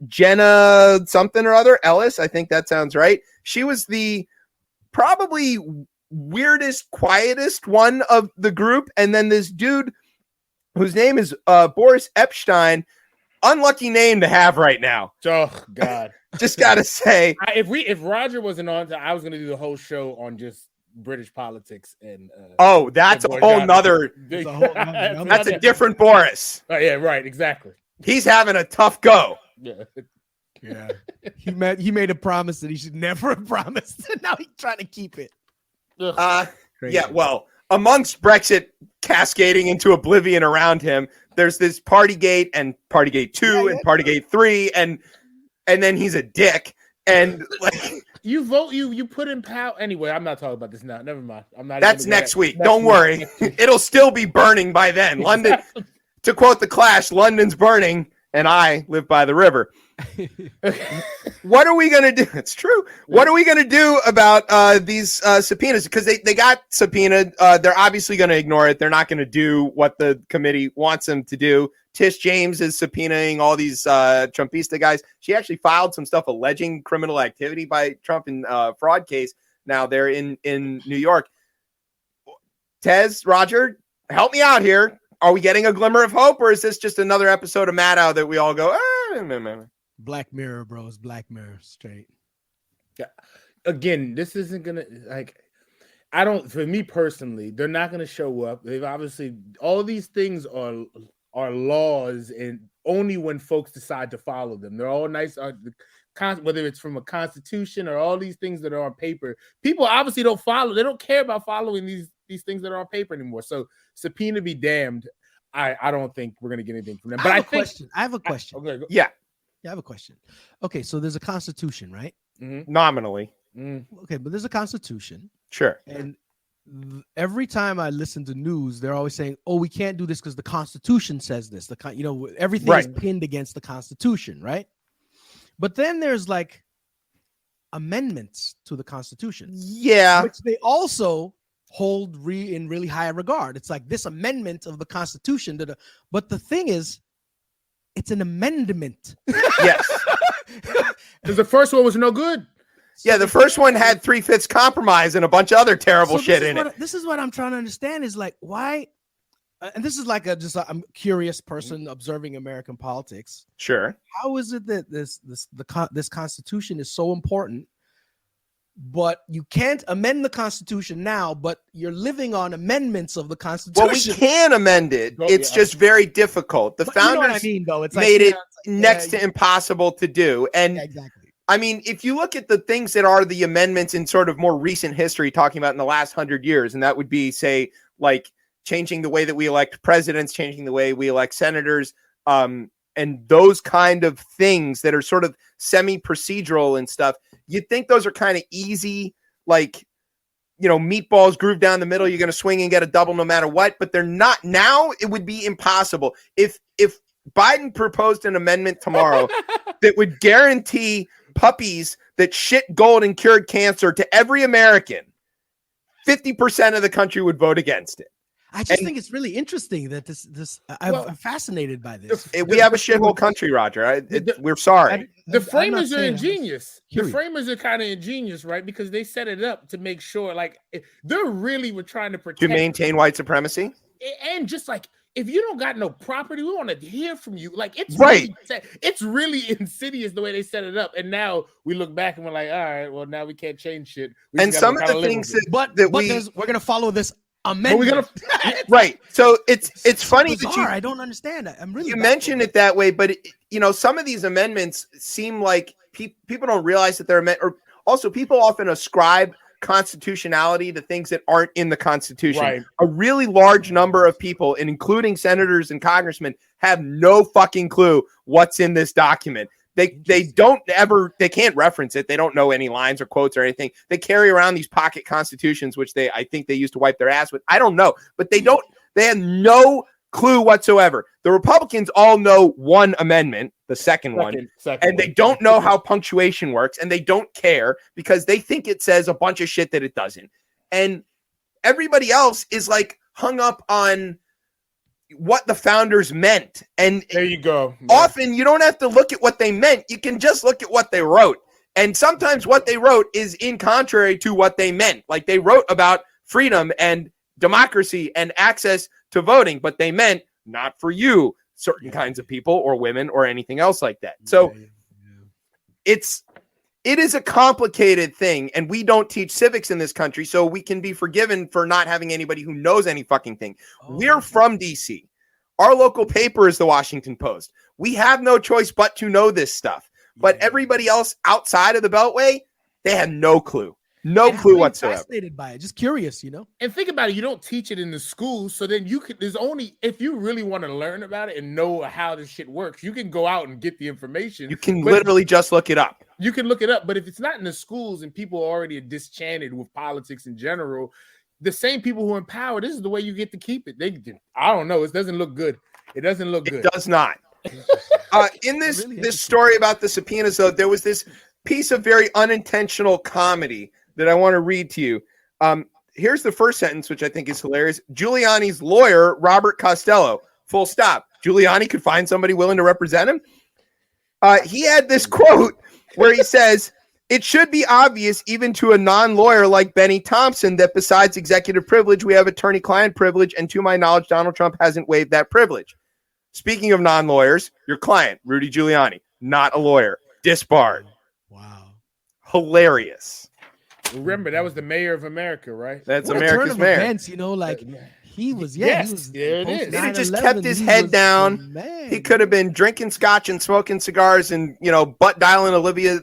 Jenna something or other, Ellis, I think that sounds right. She was the probably weirdest, quietest one of the group. And then this dude whose name is Boris Epstein, unlucky name to have right now. Oh, God. Just got to say. If Roger wasn't on, I was going to do the whole show on just British politics. And that's a whole nother. That's a different Boris. Oh, yeah, right. Exactly. He's having a tough go. Yeah. He made a promise that he should never have promised, and now he's trying to keep it. Yeah, well, amongst Brexit cascading into oblivion around him, there's this Partygate and Partygate 2 and Partygate 3, and then he's a dick. And like you put in power anyway. I'm not talking about this now. Never mind. I'm not. That's next week. Don't worry. It'll still be burning by then. London, to quote the Clash, London's burning, and I live by the river. What are we going to do? It's true. What are we going to do about these subpoenas? Because they got subpoenaed. They're obviously going to ignore it. They're not going to do what the committee wants them to do. Tish James is subpoenaing all these Trumpista guys. She actually filed some stuff alleging criminal activity by Trump in fraud case. Now they're in New York. Tez, Roger, help me out here. Are we getting a glimmer of hope, or is this just another episode of Maddow that we all go, Black Mirror, bros. Black Mirror, straight. Yeah. Again, this isn't gonna I don't. For me personally, they're not gonna show up. They've obviously all these things are laws, and only when folks decide to follow them. They're all nice. Whether it's from a constitution or all these things that are on paper, people obviously don't follow. They don't care about following these things that are on paper anymore. So subpoena be damned. I don't think we're gonna get anything from them. But I have a question. Okay, yeah, I have a question. Okay, so there's a constitution, right? Mm-hmm. Nominally. Mm-hmm. Okay, but there's a constitution. Sure. And every time I listen to news, they're always saying, "Oh, we can't do this because the Constitution says this." Everything is pinned against the Constitution, right? But then there's like amendments to the Constitution, which they also hold in really high regard. It's like this amendment of the Constitution. But the thing is, it's an amendment. Yes, because the first one was no good. Yeah, the first one had 3/5 compromise and a bunch of other terrible shit in it. This is what I'm trying to understand is like why, and this is like I'm a curious person observing American politics. Sure. How is it that this Constitution is so important, but you can't amend the Constitution now, but you're living on amendments of the Constitution? Well, we can amend it. It's just very difficult. The founders you know what I mean, though. It's made it next to impossible to do. And exactly. I mean, if you look at the things that are the amendments in sort of more recent history, talking about in the last 100 years, and that would be, say, like changing the way that we elect presidents, changing the way we elect senators, and those kind of things that are sort of semi-procedural and stuff, you'd think those are kind of easy, like, meatballs groove down the middle, you're going to swing and get a double no matter what, but they're not. Now it would be impossible. If Biden proposed an amendment tomorrow that would guarantee puppies that shit gold and cured cancer to every American, 50% of the country would vote against it. I just think it's really interesting that I'm fascinated by this. We have a shithole country, Roger. We're sorry. The framers are ingenious. The framers are kind of ingenious, right? Because they set it up to make sure, like, they're really were trying to protect, to maintain white supremacy, and just like, if you don't got no property, we want to hear from you. Like, it's right. It's really insidious the way they set it up. And now we look back and we're like, all right, well, now we can't change shit. And some of the things we're gonna follow this amendment. Right. So it's funny that I don't understand that. You mentioned it that way, but some of these amendments seem like people don't realize that they're or also people often ascribe constitutionality to things that aren't in the Constitution. Right. A really large number of people, and including senators and congressmen, have no fucking clue what's in this document. They can't reference it. They don't know any lines or quotes or anything. They carry around these pocket constitutions, which I think they used to wipe their ass with. I don't know, but they have no clue whatsoever. The Republicans all know one amendment, the second one, and they don't know how punctuation works, and they don't care because they think it says a bunch of shit that it doesn't. And everybody else is like hung up on what the founders meant. And there you go. Often you don't have to look at what they meant. You can just look at what they wrote. And sometimes what they wrote is in contrary to what they meant. Like they wrote about freedom and democracy and access to voting, but they meant not for you, certain kinds of people or women or anything else like that. So it is a complicated thing, and we don't teach civics in this country, so we can be forgiven for not having anybody who knows any fucking thing. We're from DC. Our local paper is the Washington Post. We have no choice but to know this stuff. But everybody else outside of the Beltway, they have no clue. No clue whatsoever. Fascinated by it, just curious, And think about it, you don't teach it in the schools, so then there's only, if you really want to learn about it and know how this shit works, you can go out and get the information. You can literally just look it up. You can look it up, but if it's not in the schools and people are already disenchanted with politics in general, the same people who are in power, this is the way you get to keep it. I don't know, it doesn't look good. It doesn't look good. It does not. In this story about the subpoenas, though, there was this piece of very unintentional comedy that I want to read to you. Here's the first sentence, which I think is hilarious. Giuliani's lawyer, Robert Costello, full stop. Giuliani could find somebody willing to represent him. He had this quote where he says, "It should be obvious even to a non-lawyer like Benny Thompson that besides executive privilege, we have attorney-client privilege, and to my knowledge, Donald Trump hasn't waived that privilege." Speaking of non-lawyers, your client, Rudy Giuliani, not a lawyer, disbarred. Wow. Hilarious. Remember, that was the mayor of America, right? That's America's mayor. Events, like he was, he was. There it is. He had just kept his head down. He could have been drinking scotch and smoking cigars and, butt dialing Olivia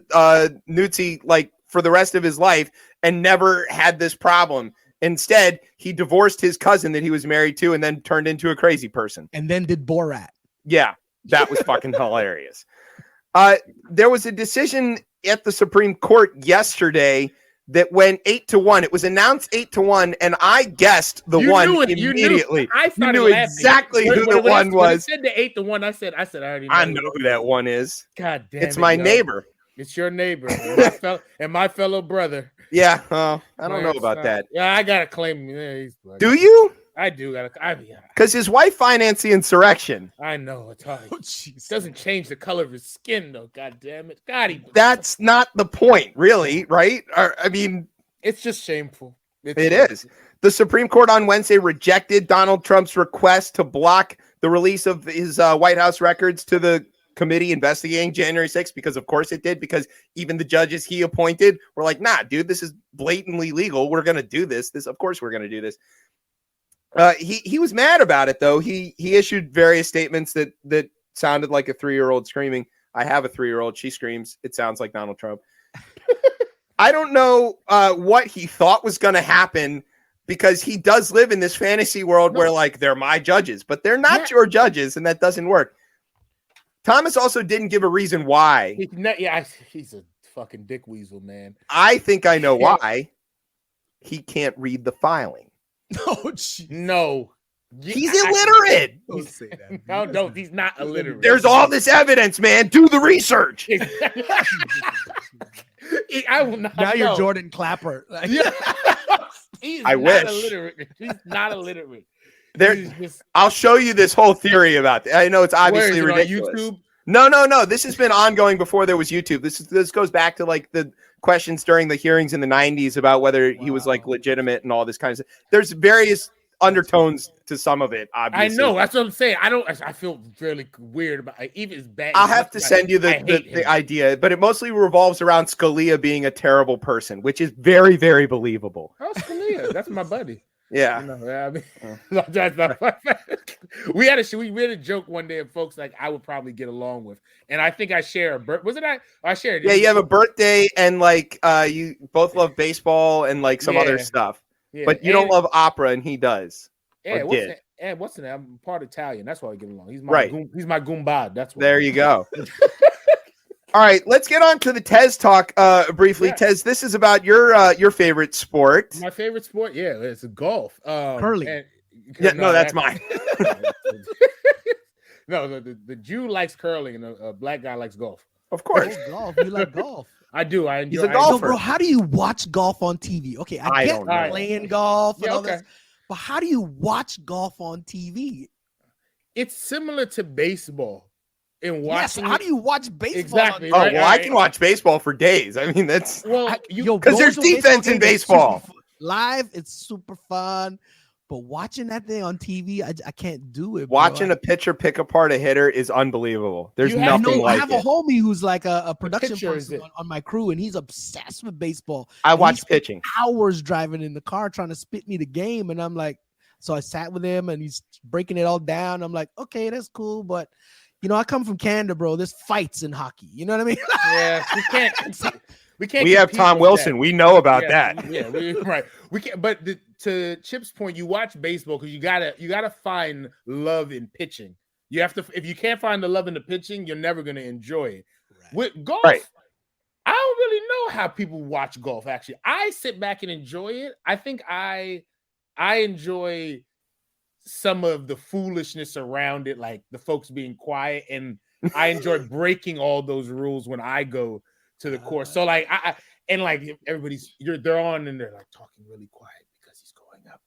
Nuzzi like for the rest of his life and never had this problem. Instead, he divorced his cousin that he was married to and then turned into a crazy person. And then did Borat. Yeah, that was fucking hilarious. There was a decision at the Supreme Court yesterday that went 8-1. It was announced 8-1, and I guessed the one immediately. I knew exactly who the one was. When it said the 8-1, I said, I already know. I know who that one is. God damn it's my neighbor. It's your neighbor and my fellow brother. Yeah, I don't know about that. Yeah, I gotta claim. Yeah, do you? I do. Because his wife financed the insurrection. I know. It's hard. It doesn't change the color of his skin, though. God damn it. That's not the point, really, right? I mean, it's just shameful. It is. The Supreme Court on Wednesday rejected Donald Trump's request to block the release of his White House records to the committee investigating January 6th, because of course it did, because even the judges he appointed were like, nah, dude, this is blatantly legal. We're going to do this. Of course we're going to do this. He was mad about it, though. He issued various statements that sounded like a 3-year-old screaming. I have a 3-year-old. She screams. It sounds like Donald Trump. I don't know what he thought was going to happen, because he does live in this fantasy world where, like, they're my judges, but they're not your judges, and that doesn't work. Thomas also didn't give a reason why. He's a fucking dick weasel, man. I think I know why. He can't read the filing. Oh, geez. No. He's illiterate. Don't say that. No, he's not illiterate. There's all this evidence, man. Do the research. I will not. Now you're Jordan Clapper. I wish. He's not illiterate. I'll show you this whole theory about that. I know it's obviously ridiculous. On YouTube? No. This has been ongoing before there was YouTube. This goes back to like the questions during the hearings in the 90s about whether he was like legitimate and all this kind of stuff. There's various undertones to some of it, obviously. I know. That's what I'm saying. I feel really weird about it. Even as bad. I'll have to send you the idea, but it mostly revolves around Scalia being a terrible person, which is very, very believable. Oh, Scalia. That's my buddy. Yeah. We had a joke one day of folks like I would probably get along with, and I think I share a birth. Wasn't I shared? Yeah, you have a birthday, and like you both love baseball and like some other stuff, but you don't love opera, and he does. Yeah, what's the name? I'm part Italian. That's why we get along. He's my Goombad. That's why. There you go. All right, let's get on to the Tez talk briefly. Tez, this is about your favorite sport. My favorite sport? Yeah, it's golf. Curling. That's mine. No, the Jew likes curling and a black guy likes golf. Of course. Oh, golf. You like golf? I do. I enjoy. He's a I golfer. Yo, bro, how do you watch golf on TV? Okay, I get don't know. playing golf and Yeah, all okay. this, but how do you watch golf on TV? It's similar to baseball. In Yes, watching, how do you watch baseball? Exactly. Oh, Right, well, I right. can watch baseball for days. I mean, that's Well, Yo, because going there's to a baseball defense in game is baseball. super live, it's super fun. But watching that thing on TV, I can't do it. Watching bro. a pitcher pick apart a hitter is unbelievable. There's You have nothing to- I like have it. a homie who's like a production pitcher is person it? on my crew, and he's obsessed with baseball. I And he watch spent pitching. hours driving in the car trying to spit me the game, and I'm like, so I sat with him, and he's breaking it all down. I'm like, okay, that's cool, but you know, I come from Canada, bro. There's fights in hockey. You know what I mean? Yeah, we can't. We can't. We have compete Tom with Wilson. that. We know about Yeah, that. Yeah, right. We can't. But to Chip's point, you watch baseball because you gotta find love in pitching. You have to. If you can't find the love in the pitching, you're never gonna enjoy it. With golf, Right. I don't really know how people watch golf. Actually, I sit back and enjoy it. I think I enjoy some of the foolishness around it, like the folks being quiet, and I enjoy breaking all those rules when I go to the course. So like I and like everybody's they're on and they're like talking really quiet because he's going up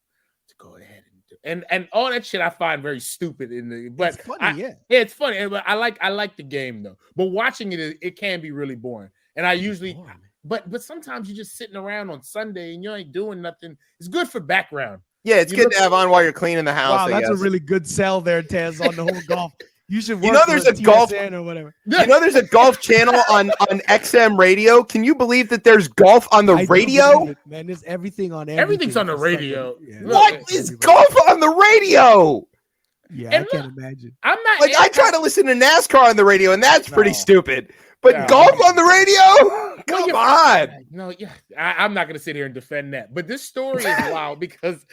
to go ahead and do and all that shit I find very stupid in the but It's funny, yeah. it's funny. But I like the game though. But watching it can be really boring. And I usually Boring, man. but sometimes you're just sitting around on Sunday and you ain't doing nothing. It's good for background. Yeah, it's You good look- to have on while you're cleaning the house. Wow, I that's a guess. really good sell there, Tez, on the whole golf. You should work You know there's for a golf- TSN or whatever. You know, there's a golf channel on XM radio. Can you believe that there's golf on the I do radio? believe it, man. There's everything on everything. Everything's on the for Sunday. radio. Yeah. What is golf on the radio? Yeah, And I can't imagine. I'm not Like I try to listen to NASCAR on the radio, and that's pretty No. stupid. But No. golf on the radio? Come you're- on. No, yeah, I'm not gonna sit here and defend that. But this story is wild because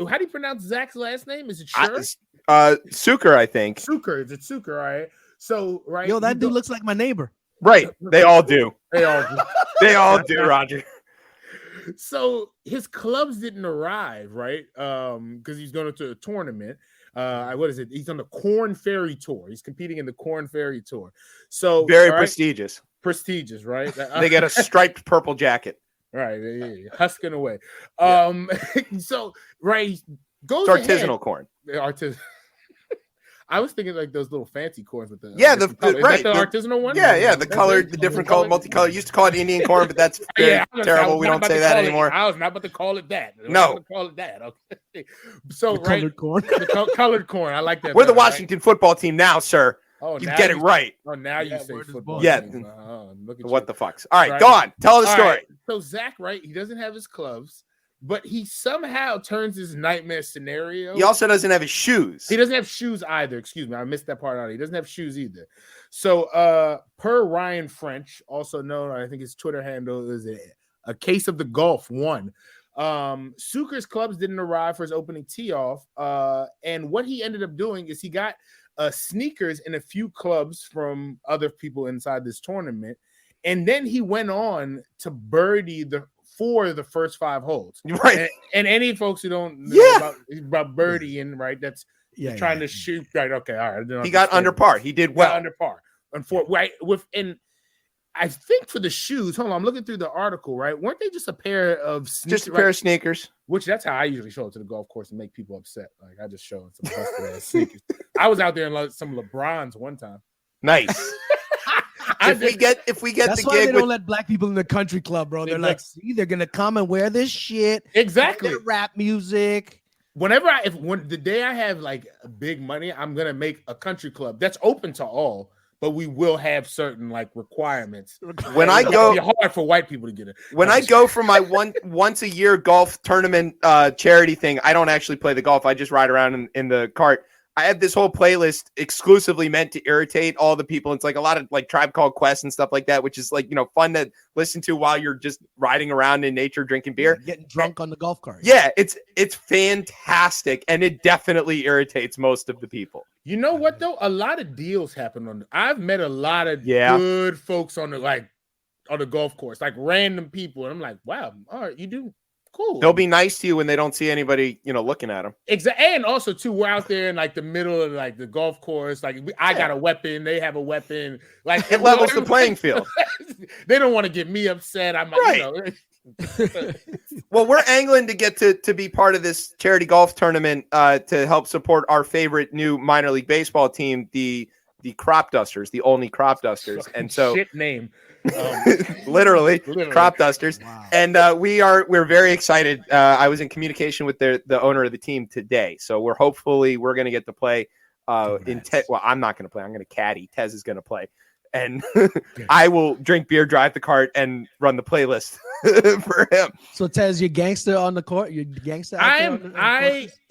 how do you pronounce Zach's last name? Is it sure? Suker, I think. Suker? Is it Suker? All right. So right. Yo, that you dude go- looks like my neighbor. Right. They all do. They all do. They all do, Roger. So his clubs didn't arrive, right? Because he's going to a tournament. What is it? He's on the Corn Ferry Tour. He's competing in the Corn Ferry Tour. So Very all right, prestigious. prestigious, right? They get a striped purple jacket. right, yeah, husking away. So right, he goes It's ahead. artisanal corn. Artisanal. I was thinking like those little fancy corns with the Yeah, different the- color. Is right, that the the- artisanal one? Yeah, the That's colored, it? the different color, multicolored. Used to call it Indian corn, but that's Yeah, very terrible. We don't say that anymore. I was not about to call it that. I was No. not about to call it that. Okay. So The right, colored corn. the colored corn. I like that. We're the better, right? Washington football team now, sir. Oh, You now get it right. Oh, now Yeah, you say word is football. born. Yeah. team. Look at What you. the fucks? All right, Right. go on. Tell the All story. right, so Zach, right? He doesn't have his clubs, but he somehow turns his nightmare scenario. He also doesn't have his shoes. He doesn't have shoes either. Excuse me, I missed that part out. He doesn't have shoes either. So, per Ryan French, also known, I think his Twitter handle is a case of the Gulf one. Suker's clubs didn't arrive for his opening tee off, and what he ended up doing is he got sneakers in a few clubs from other people inside this tournament, and then he went on to birdie the first 5 holes. Right. And any folks who don't know Yeah. about birdieing, right? That's Yeah, trying yeah. to shoot. Right. Okay. All right. He got under par. He did Well, well. under par. Right. I think for the shoes, hold on, I'm looking through the article, right? Weren't they just a pair of sneakers? Just a pair of sneakers. Which that's how I usually show up to the golf course and make people upset. Like I just show them some busted ass sneakers. I was out there in like some LeBrons one time. Nice. if we get That's the why they gig don't with let black people in the country club, bro. They're They like, don't. see, they're gonna come and wear this shit. Exactly. Their rap music. Whenever when the day I have like big money, I'm gonna make a country club that's open to all, but we will have certain like requirements. when I It'll go be hard for white people to get it. when I go for my once a year golf tournament charity thing, I don't actually play the golf. I just ride around in the cart. I have this whole playlist exclusively meant to irritate all the people. It's like a lot of like Tribe Called Quest and stuff like that, which is like, you know, fun to listen to while you're just riding around in nature, drinking beer. Getting drunk on the golf cart. Yeah, it's fantastic, and it definitely irritates most of the people. You know what though? A lot of deals happen on. I've met a lot of Yeah. good folks on the golf course, like random people, and I'm like, wow, all right, you do. cool. They'll be nice to you when they don't see anybody, looking at them. Exactly. And also, too, we're out there in like the middle of like the golf course. Like I got a weapon, they have a weapon. Like It levels the playing field. They don't want to get me upset. I'm like, Well, we're angling to get to be part of this charity golf tournament to help support our favorite new minor league baseball team, the Crop Dusters, the only Crop Dusters. And so shit name. literally Crop Dusters. Wow. And we're very excited. I was in communication with the owner of the team today. So we're going to get to play well, I'm not going to play. I'm going to caddy. Tez is going to play. And I will drink beer, drive the cart, and run the playlist for him. So Tez, you're gangster on the court. You're gangster.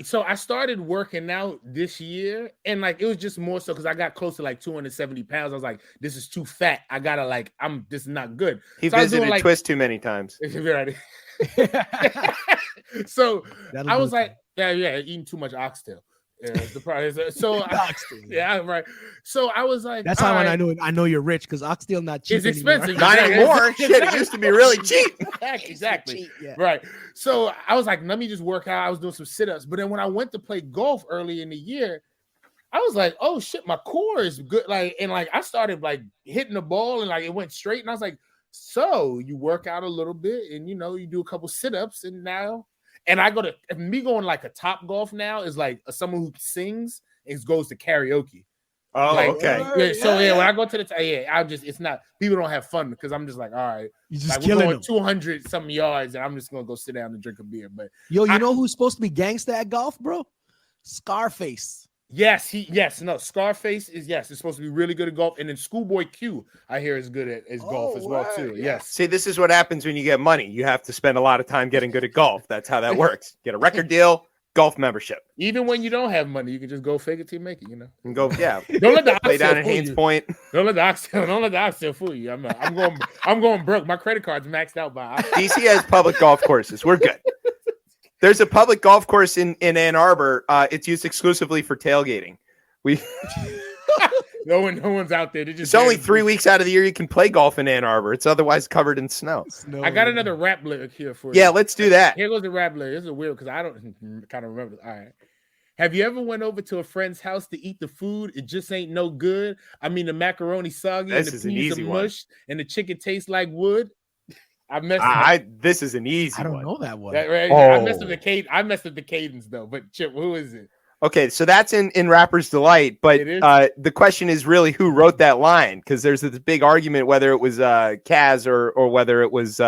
So I started working out this year, and like it was just more so because I got close to like 270 pounds. I was like, this is too fat. I gotta this is not good. He visited Twist too many times. So I was like, eating too much oxtail. Yeah, the price. So right. So I was like, that's how I know you're rich because oxtail not cheap. It's expensive. Not anymore. Shit, it used to be really cheap. Exactly. Cheap, yeah. Right. So I was like, let me just work out. I was doing some sit-ups, but then when I went to play golf early in the year, I was like, oh shit, my core is good. I started like hitting the ball and like it went straight. And I was like, so you work out a little bit and you do a couple sit-ups and now. And I go to me going like a Top Golf now is like someone who sings and goes to karaoke. Oh, okay. When I go to it's not people don't have fun because I'm just like, all right, you just we're going 200 some yards and I'm just gonna go sit down and drink a beer. But you know who's supposed to be gangster at golf, bro? Scarface. Scarface is it's supposed to be really good at golf, and then Schoolboy Q, I hear is good at golf as well too. Yeah. Yes. See, this is what happens when you get money. You have to spend a lot of time getting good at golf. That's how that works. Get a record deal, golf membership. Even when you don't have money, you can just go fake it till you make it. And go, yeah. Don't let the play down at Haynes Point. Don't let the oxtail fool you. I'm going broke. My credit card's maxed out by. DC has public golf courses. We're good. There's a public golf course in Ann Arbor. It's used exclusively for tailgating. No one's out there. It's only 3 weeks out of the year you can play golf in Ann Arbor. It's otherwise covered in snow. I got another rap lyric here for you. Yeah, let's do that. Here goes the rap lyric. This is weird because I don't kind of remember. All right. Have you ever went over to a friend's house to eat the food? It just ain't no good. I mean, the macaroni soggy and the peas are mush and the chicken tastes like wood. This is an easy one. I don't know that one. I messed up the cadence though. But Chip, who is it? Okay, so that's in Rapper's Delight, but the question is really who wrote that line, because there's this big argument whether it was Kaz or whether it was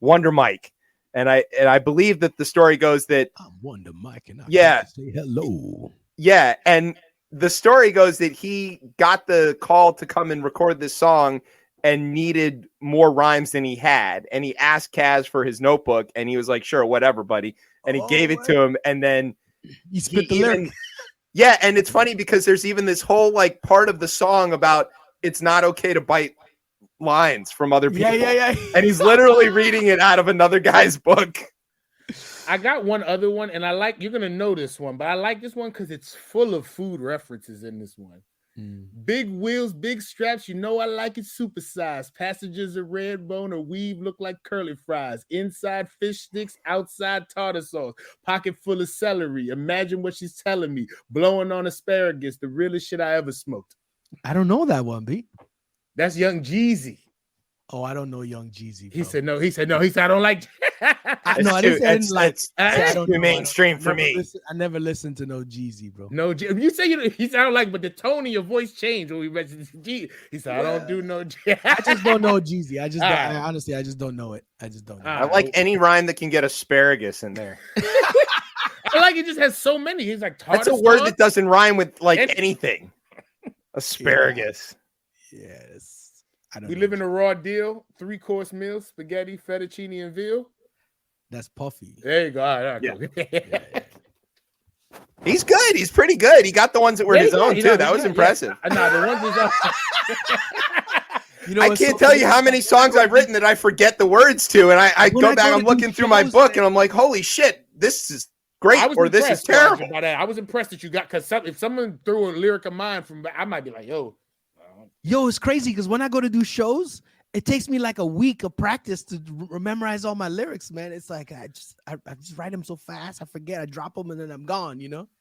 Wonder Mike, and I believe that the story goes that I'm Wonder Mike and I say hello. Yeah, and the story goes that he got the call to come and record this song and needed more rhymes than he had, and he asked Kaz for his notebook, and he was like, "Sure, whatever, buddy," and he gave it to him, and then. You spit the lyric. Yeah, and it's funny because there's even this whole like part of the song about it's not okay to bite lines from other people. Yeah. And he's literally reading it out of another guy's book. I got one other one, and you're gonna know this one, but I like this one because it's full of food references in this one. Big wheels, big straps. I like it supersized. Passengers are red bone or weave look like curly fries. Inside fish sticks, outside tartar sauce. Pocket full of celery. Imagine what she's telling me. Blowing on asparagus, the realest shit I ever smoked. I don't know that one, B. That's Young Jeezy. Oh, I don't know Young Jeezy. Bro. He said no. I don't like. It's too mainstream for me. I never listened to no Jeezy, bro. No, you say he sound like, but the tone of your voice changed when we mentioned Jeezy. He said, "I don't do no." I just don't know Jeezy. I just don't know it. I just don't know. I like any rhyme that can get asparagus in there. I like it. Just has so many. He's like, that's a word that doesn't rhyme with like anything. Asparagus. Yes. We live in a raw deal. 3-course meal, spaghetti, fettuccine, and veal. That's Puffy. There you go. All right, yeah. He's good. He's pretty good. He got the ones that were his own too. That was impressive. No, the ones his own. I can't tell you how many songs I've written that I forget the words to, and I go back. I'm looking through my book, and I'm like, "Holy shit, this is great," or "This is terrible." I was impressed that you got because if someone threw a lyric of mine from, I might be like, "Yo." It's crazy because when I go to do shows it takes me like a week of practice to memorize all my lyrics, man. It's like I just write them so fast, I forget. I drop them and then I'm gone.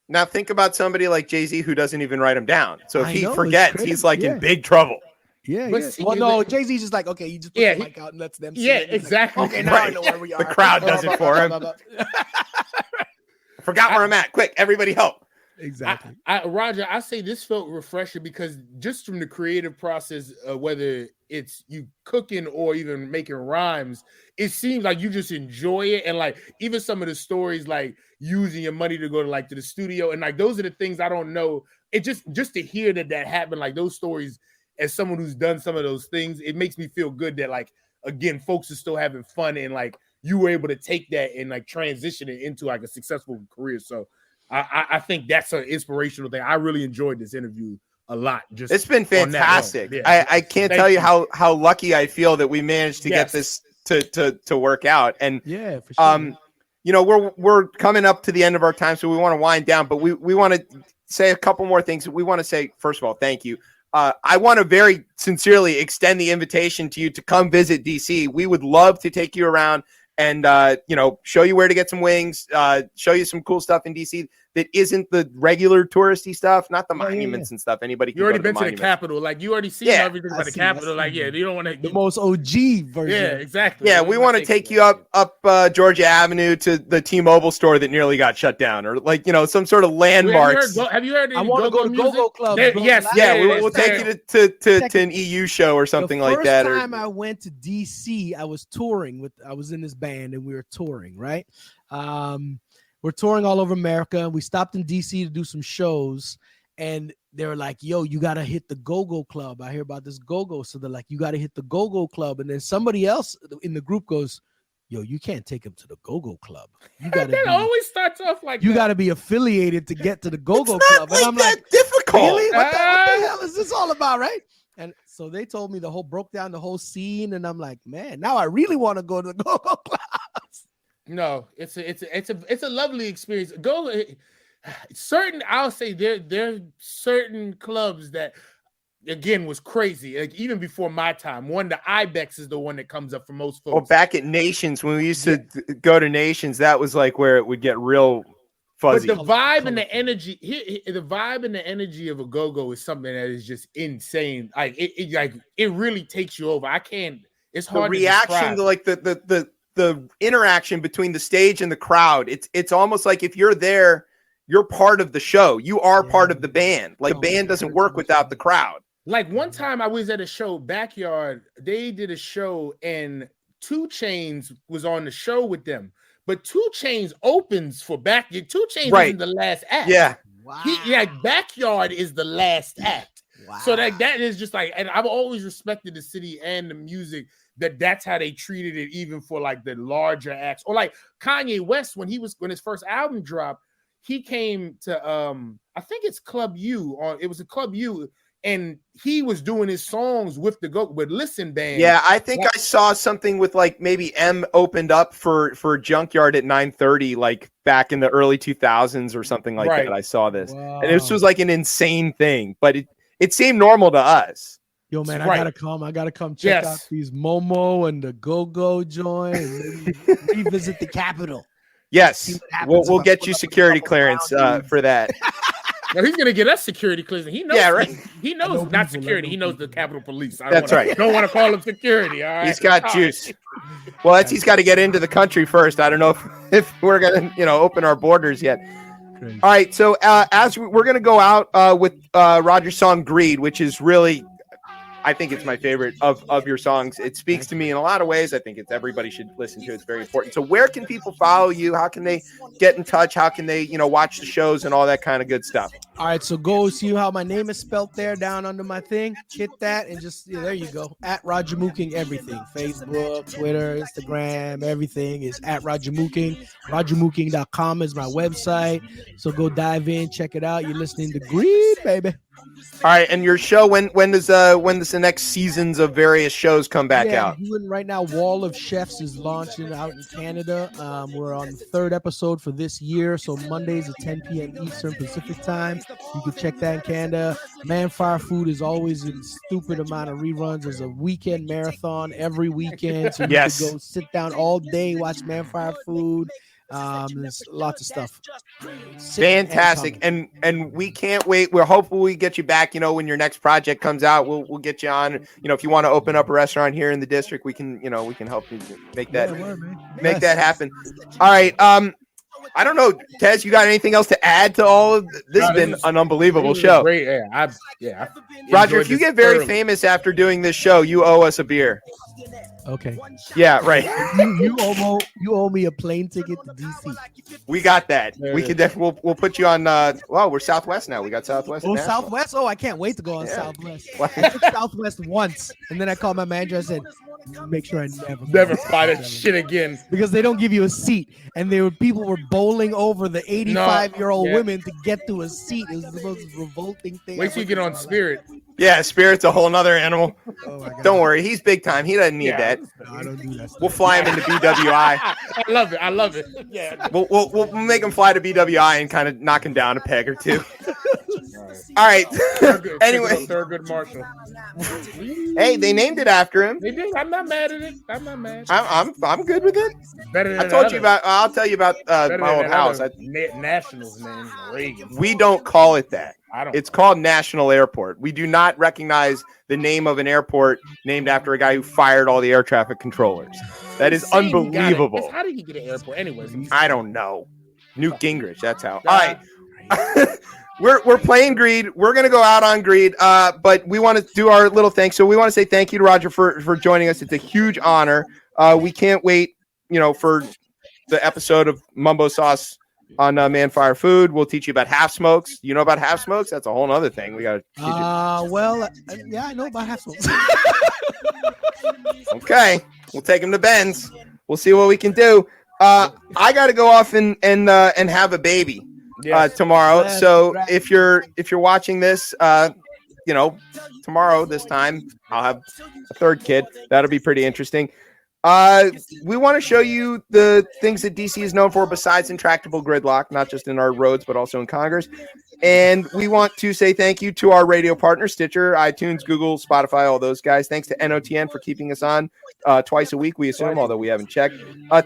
Now think about somebody like Jay-Z who doesn't even write them down. So if I he know, it's forgets, crazy. he's like Yeah. in big trouble. Yeah, But yeah. see, Well, no, like- Jay-Z's just like, okay, you just put Yeah, the he- mic out and let them. Yeah, sing. He's like, exactly. okay, now I Right. know where we are. The crowd does it for him. Forgot where I'm at. Quick, everybody help. Exactly. Roger, I say this felt refreshing because just from the creative process, whether it's you cooking or even making rhymes, it seems like you just enjoy it. And like even some of the stories, like using your money to go to the studio, and like those are the things I don't know. It just to hear that happened, like those stories, as someone who's done some of those things, it makes me feel good that like again, folks are still having fun and like you were able to take that and like transition it into like a successful career. So I think that's an inspirational thing. I really enjoyed this interview a lot. Just It's been on that fantastic. note. Yeah. I can't Thank tell you you. how lucky I feel that we managed to get Yes. this to work out. And Yeah, for sure. we're coming up to the end of our time, so we want to wind down, but we want to say a couple more things. We want to say, first of all, thank you. I want to very sincerely extend the invitation to you to come visit DC. We would love to take you around and show you where to get some wings, show you some cool stuff in DC that isn't the regular touristy stuff, not the monuments and stuff. Anybody can You already go been to the monument. Capitol, like you already seen everything about the Capitol. Like, yeah, you don't want to The most OG version. Yeah, exactly. Yeah, we want to take you up Georgia Avenue to the T-Mobile store that nearly got shut down, or some sort of landmarks. Have you heard? I want to go to Go-Go Club. Yes, Yeah, we'll take you to an EU show or something like that. The first time I went to DC, I was touring I was in this band and we were touring, right? We're touring all over America. We stopped in DC to do some shows, and they were like, yo, you got to hit the Go-Go Club. I hear about this Go-Go. So they're like, you got to hit the Go-Go Club. And then somebody else in the group goes, yo, you can't take him to the Go-Go Club. You got that always starts off like you that. got to be affiliated to get to the Go-Go Club. And I'm like, difficult. really? What the hell is this all about, right? And so they told me broke down the whole scene, and I'm like, man, now I really want to go to the Go-Go Club. No, it's a lovely experience. I'll say there are certain clubs that again was crazy. Like even before my time, the Ibex is the one that comes up for most folks. Well, back at Nations, when we used to go to Nations, that was like where it would get real fuzzy. But the vibe and the energy, the vibe and the energy of a go-go is something that is just insane. Like it really takes you over. It's hard. The reaction to like the interaction between the stage and the crowd. It's almost like if you're there, you're part of the show. You are part of the band. Like band doesn't work without the crowd. Like one time I was at a show, Backyard. They did a show and 2 Chainz was on the show with them. But 2 Chainz opens for Backyard. 2 Chainz isn't the last act. Yeah. Wow. Backyard is the last act. Wow. So that is just like, and I've always respected the city and the music that's how they treated it, even for like the larger acts. Or like Kanye West, when his first album dropped, he came to I think it's Club U, or it was a Club U, and he was doing his songs with Listen Band. Yeah, I think I saw something with like maybe M opened up for Junkyard at 9:30, like back in the early 2000s or something like that. I saw this, and this was like an insane thing, but it seemed normal to us. Yo, man, I gotta come check out these Momo and the Go-Go joint and maybe revisit the Capitol. Yes, we'll get you security clearance for that. No, he's gonna get us security clearance. He knows. Yeah, right. He knows not security. He knows the Capitol Police. That's right. Don't want to call him security. All right. He's got juice. Well, he's got to get into the country first. I don't know if we're gonna open our borders yet. Crazy. All right, so as we're gonna go out with Roger's song "Greed," which is really, I think it's my favorite of your songs. It speaks to me in a lot of ways. I think everybody should listen to it. It's very important. So where can people follow you? How can they get in touch? How can they, watch the shows and all that kind of good stuff? All right, so go see how my name is spelled there down under my thing. Hit that and just, there you go. At Roger Mooking, everything. Facebook, Twitter, Instagram, everything is at Roger Mooking. RogerMooking.com is my website. So go dive in, check it out. You're listening to Greed, baby. All right, and your show, when does the next seasons of various shows come back out? Right now, Wall of Chefs is launching out in Canada. We're on the 3rd episode for this year, so Mondays at 10 p.m. Eastern Pacific time. You can check that in Canada. Man Fire Food is always a stupid amount of reruns. There's a weekend marathon every weekend, so you Yes. can go sit down all day, watch Man Fire Food. There's lots of stuff. Fantastic, and we can't wait. We're hopeful we get you back. You know, when your next project comes out, we'll get you on. You know, if you want to open up a restaurant here in the district, we can help you make that that happen. All right. I don't know, Tez, you got anything else to add to all of this? This has been an unbelievable show. Great. Roger, if you get very famous after doing this show, you owe us a beer. Okay. Yeah, right. you owe me a plane ticket to DC. We got that. We can definitely we'll put you on. We're Southwest now. We got Southwest. Oh, Southwest. Oh, I can't wait to go on Southwest. I took Southwest once, and then I called my manager. I said, "Make sure I never fly that shit again," because they don't give you a seat, and people were bowling over the 85-year-old women to get to a seat. It was the most revolting thing. Wait till you get on Spirit. Yeah, Spirit's a whole nother animal. Oh my God. Don't worry, he's big time. He doesn't need that. No, I don't do that. We'll fly him into BWI. I love it. Yeah. We'll make him fly to BWI and kind of knock him down a peg or two. All right. Anyway, Thurgood Marshall. Hey, they named it after him. They did. I'm not mad at it. I'm not mad. I'm good with it. Better than I'll tell you about my old house. Nationals name Reagan. We don't call it that. It's It's called National Airport. We do not recognize the name of an airport named after a guy who fired all the air traffic controllers. That is unbelievable. How did he get an airport? Anyways, I don't know. Newt Gingrich. That's how. All right. We're playing Greed. We're gonna go out on Greed, but we want to do our little thing. So we want to say thank you to Roger for joining us. It's a huge honor. We can't wait, for the episode of Mumbo Sauce on Man Fire Food. We'll teach you about half smokes. You know about half smokes? That's a whole other thing. We got to teach you. Yeah, I know about half smokes. Okay, we'll take him to Ben's. We'll see what we can do. I got to go off and have a baby tomorrow. So if you're watching this, tomorrow this time I'll have a third kid. That'll be pretty interesting. We want to show you the things that DC is known for besides intractable gridlock, not just in our roads, but also in Congress. And we want to say thank you to our radio partners, Stitcher, iTunes, Google, Spotify, all those guys. Thanks to NOTN for keeping us on twice a week, we assume, although we haven't checked.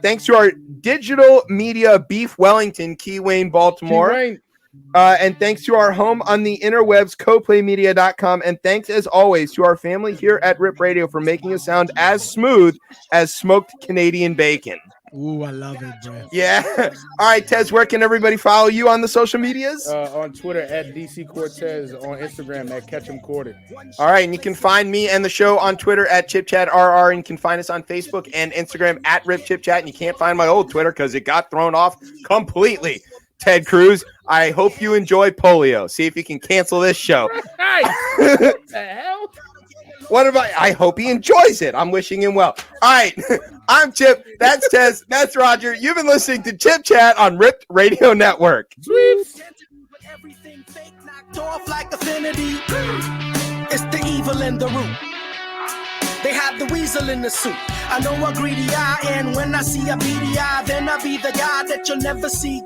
Thanks to our digital media, Beef Wellington, Key Wayne, Baltimore. And thanks to our home on the interwebs, coplaymedia.com. And thanks, as always, to our family here at Rip Radio for making us sound as smooth as smoked Canadian bacon. Ooh, I love it, bro. Yeah. All right, Tez, where can everybody follow you on the social medias? On Twitter at DC Cortez, on Instagram at Ketchum Quarter. All right, and you can find me and the show on Twitter at ChipChatRR, and you can find us on Facebook and Instagram at RipChipChat, and you can't find my old Twitter because it got thrown off completely. Ted Cruz, I hope you enjoy polio. See if you can cancel this show. What the hell? What about? I hope he enjoys it. I'm wishing him well. All right, I'm Chip. That's Tez. That's Roger. You've been listening to Chip Chat on Ripped Radio Network. Sweet. Everything fake knocked off like affinity. It's the evil in the room. They have the weasel in the suit. I know a greedy eye, and when I see a beady eye, then I'll be the guy that you'll never see.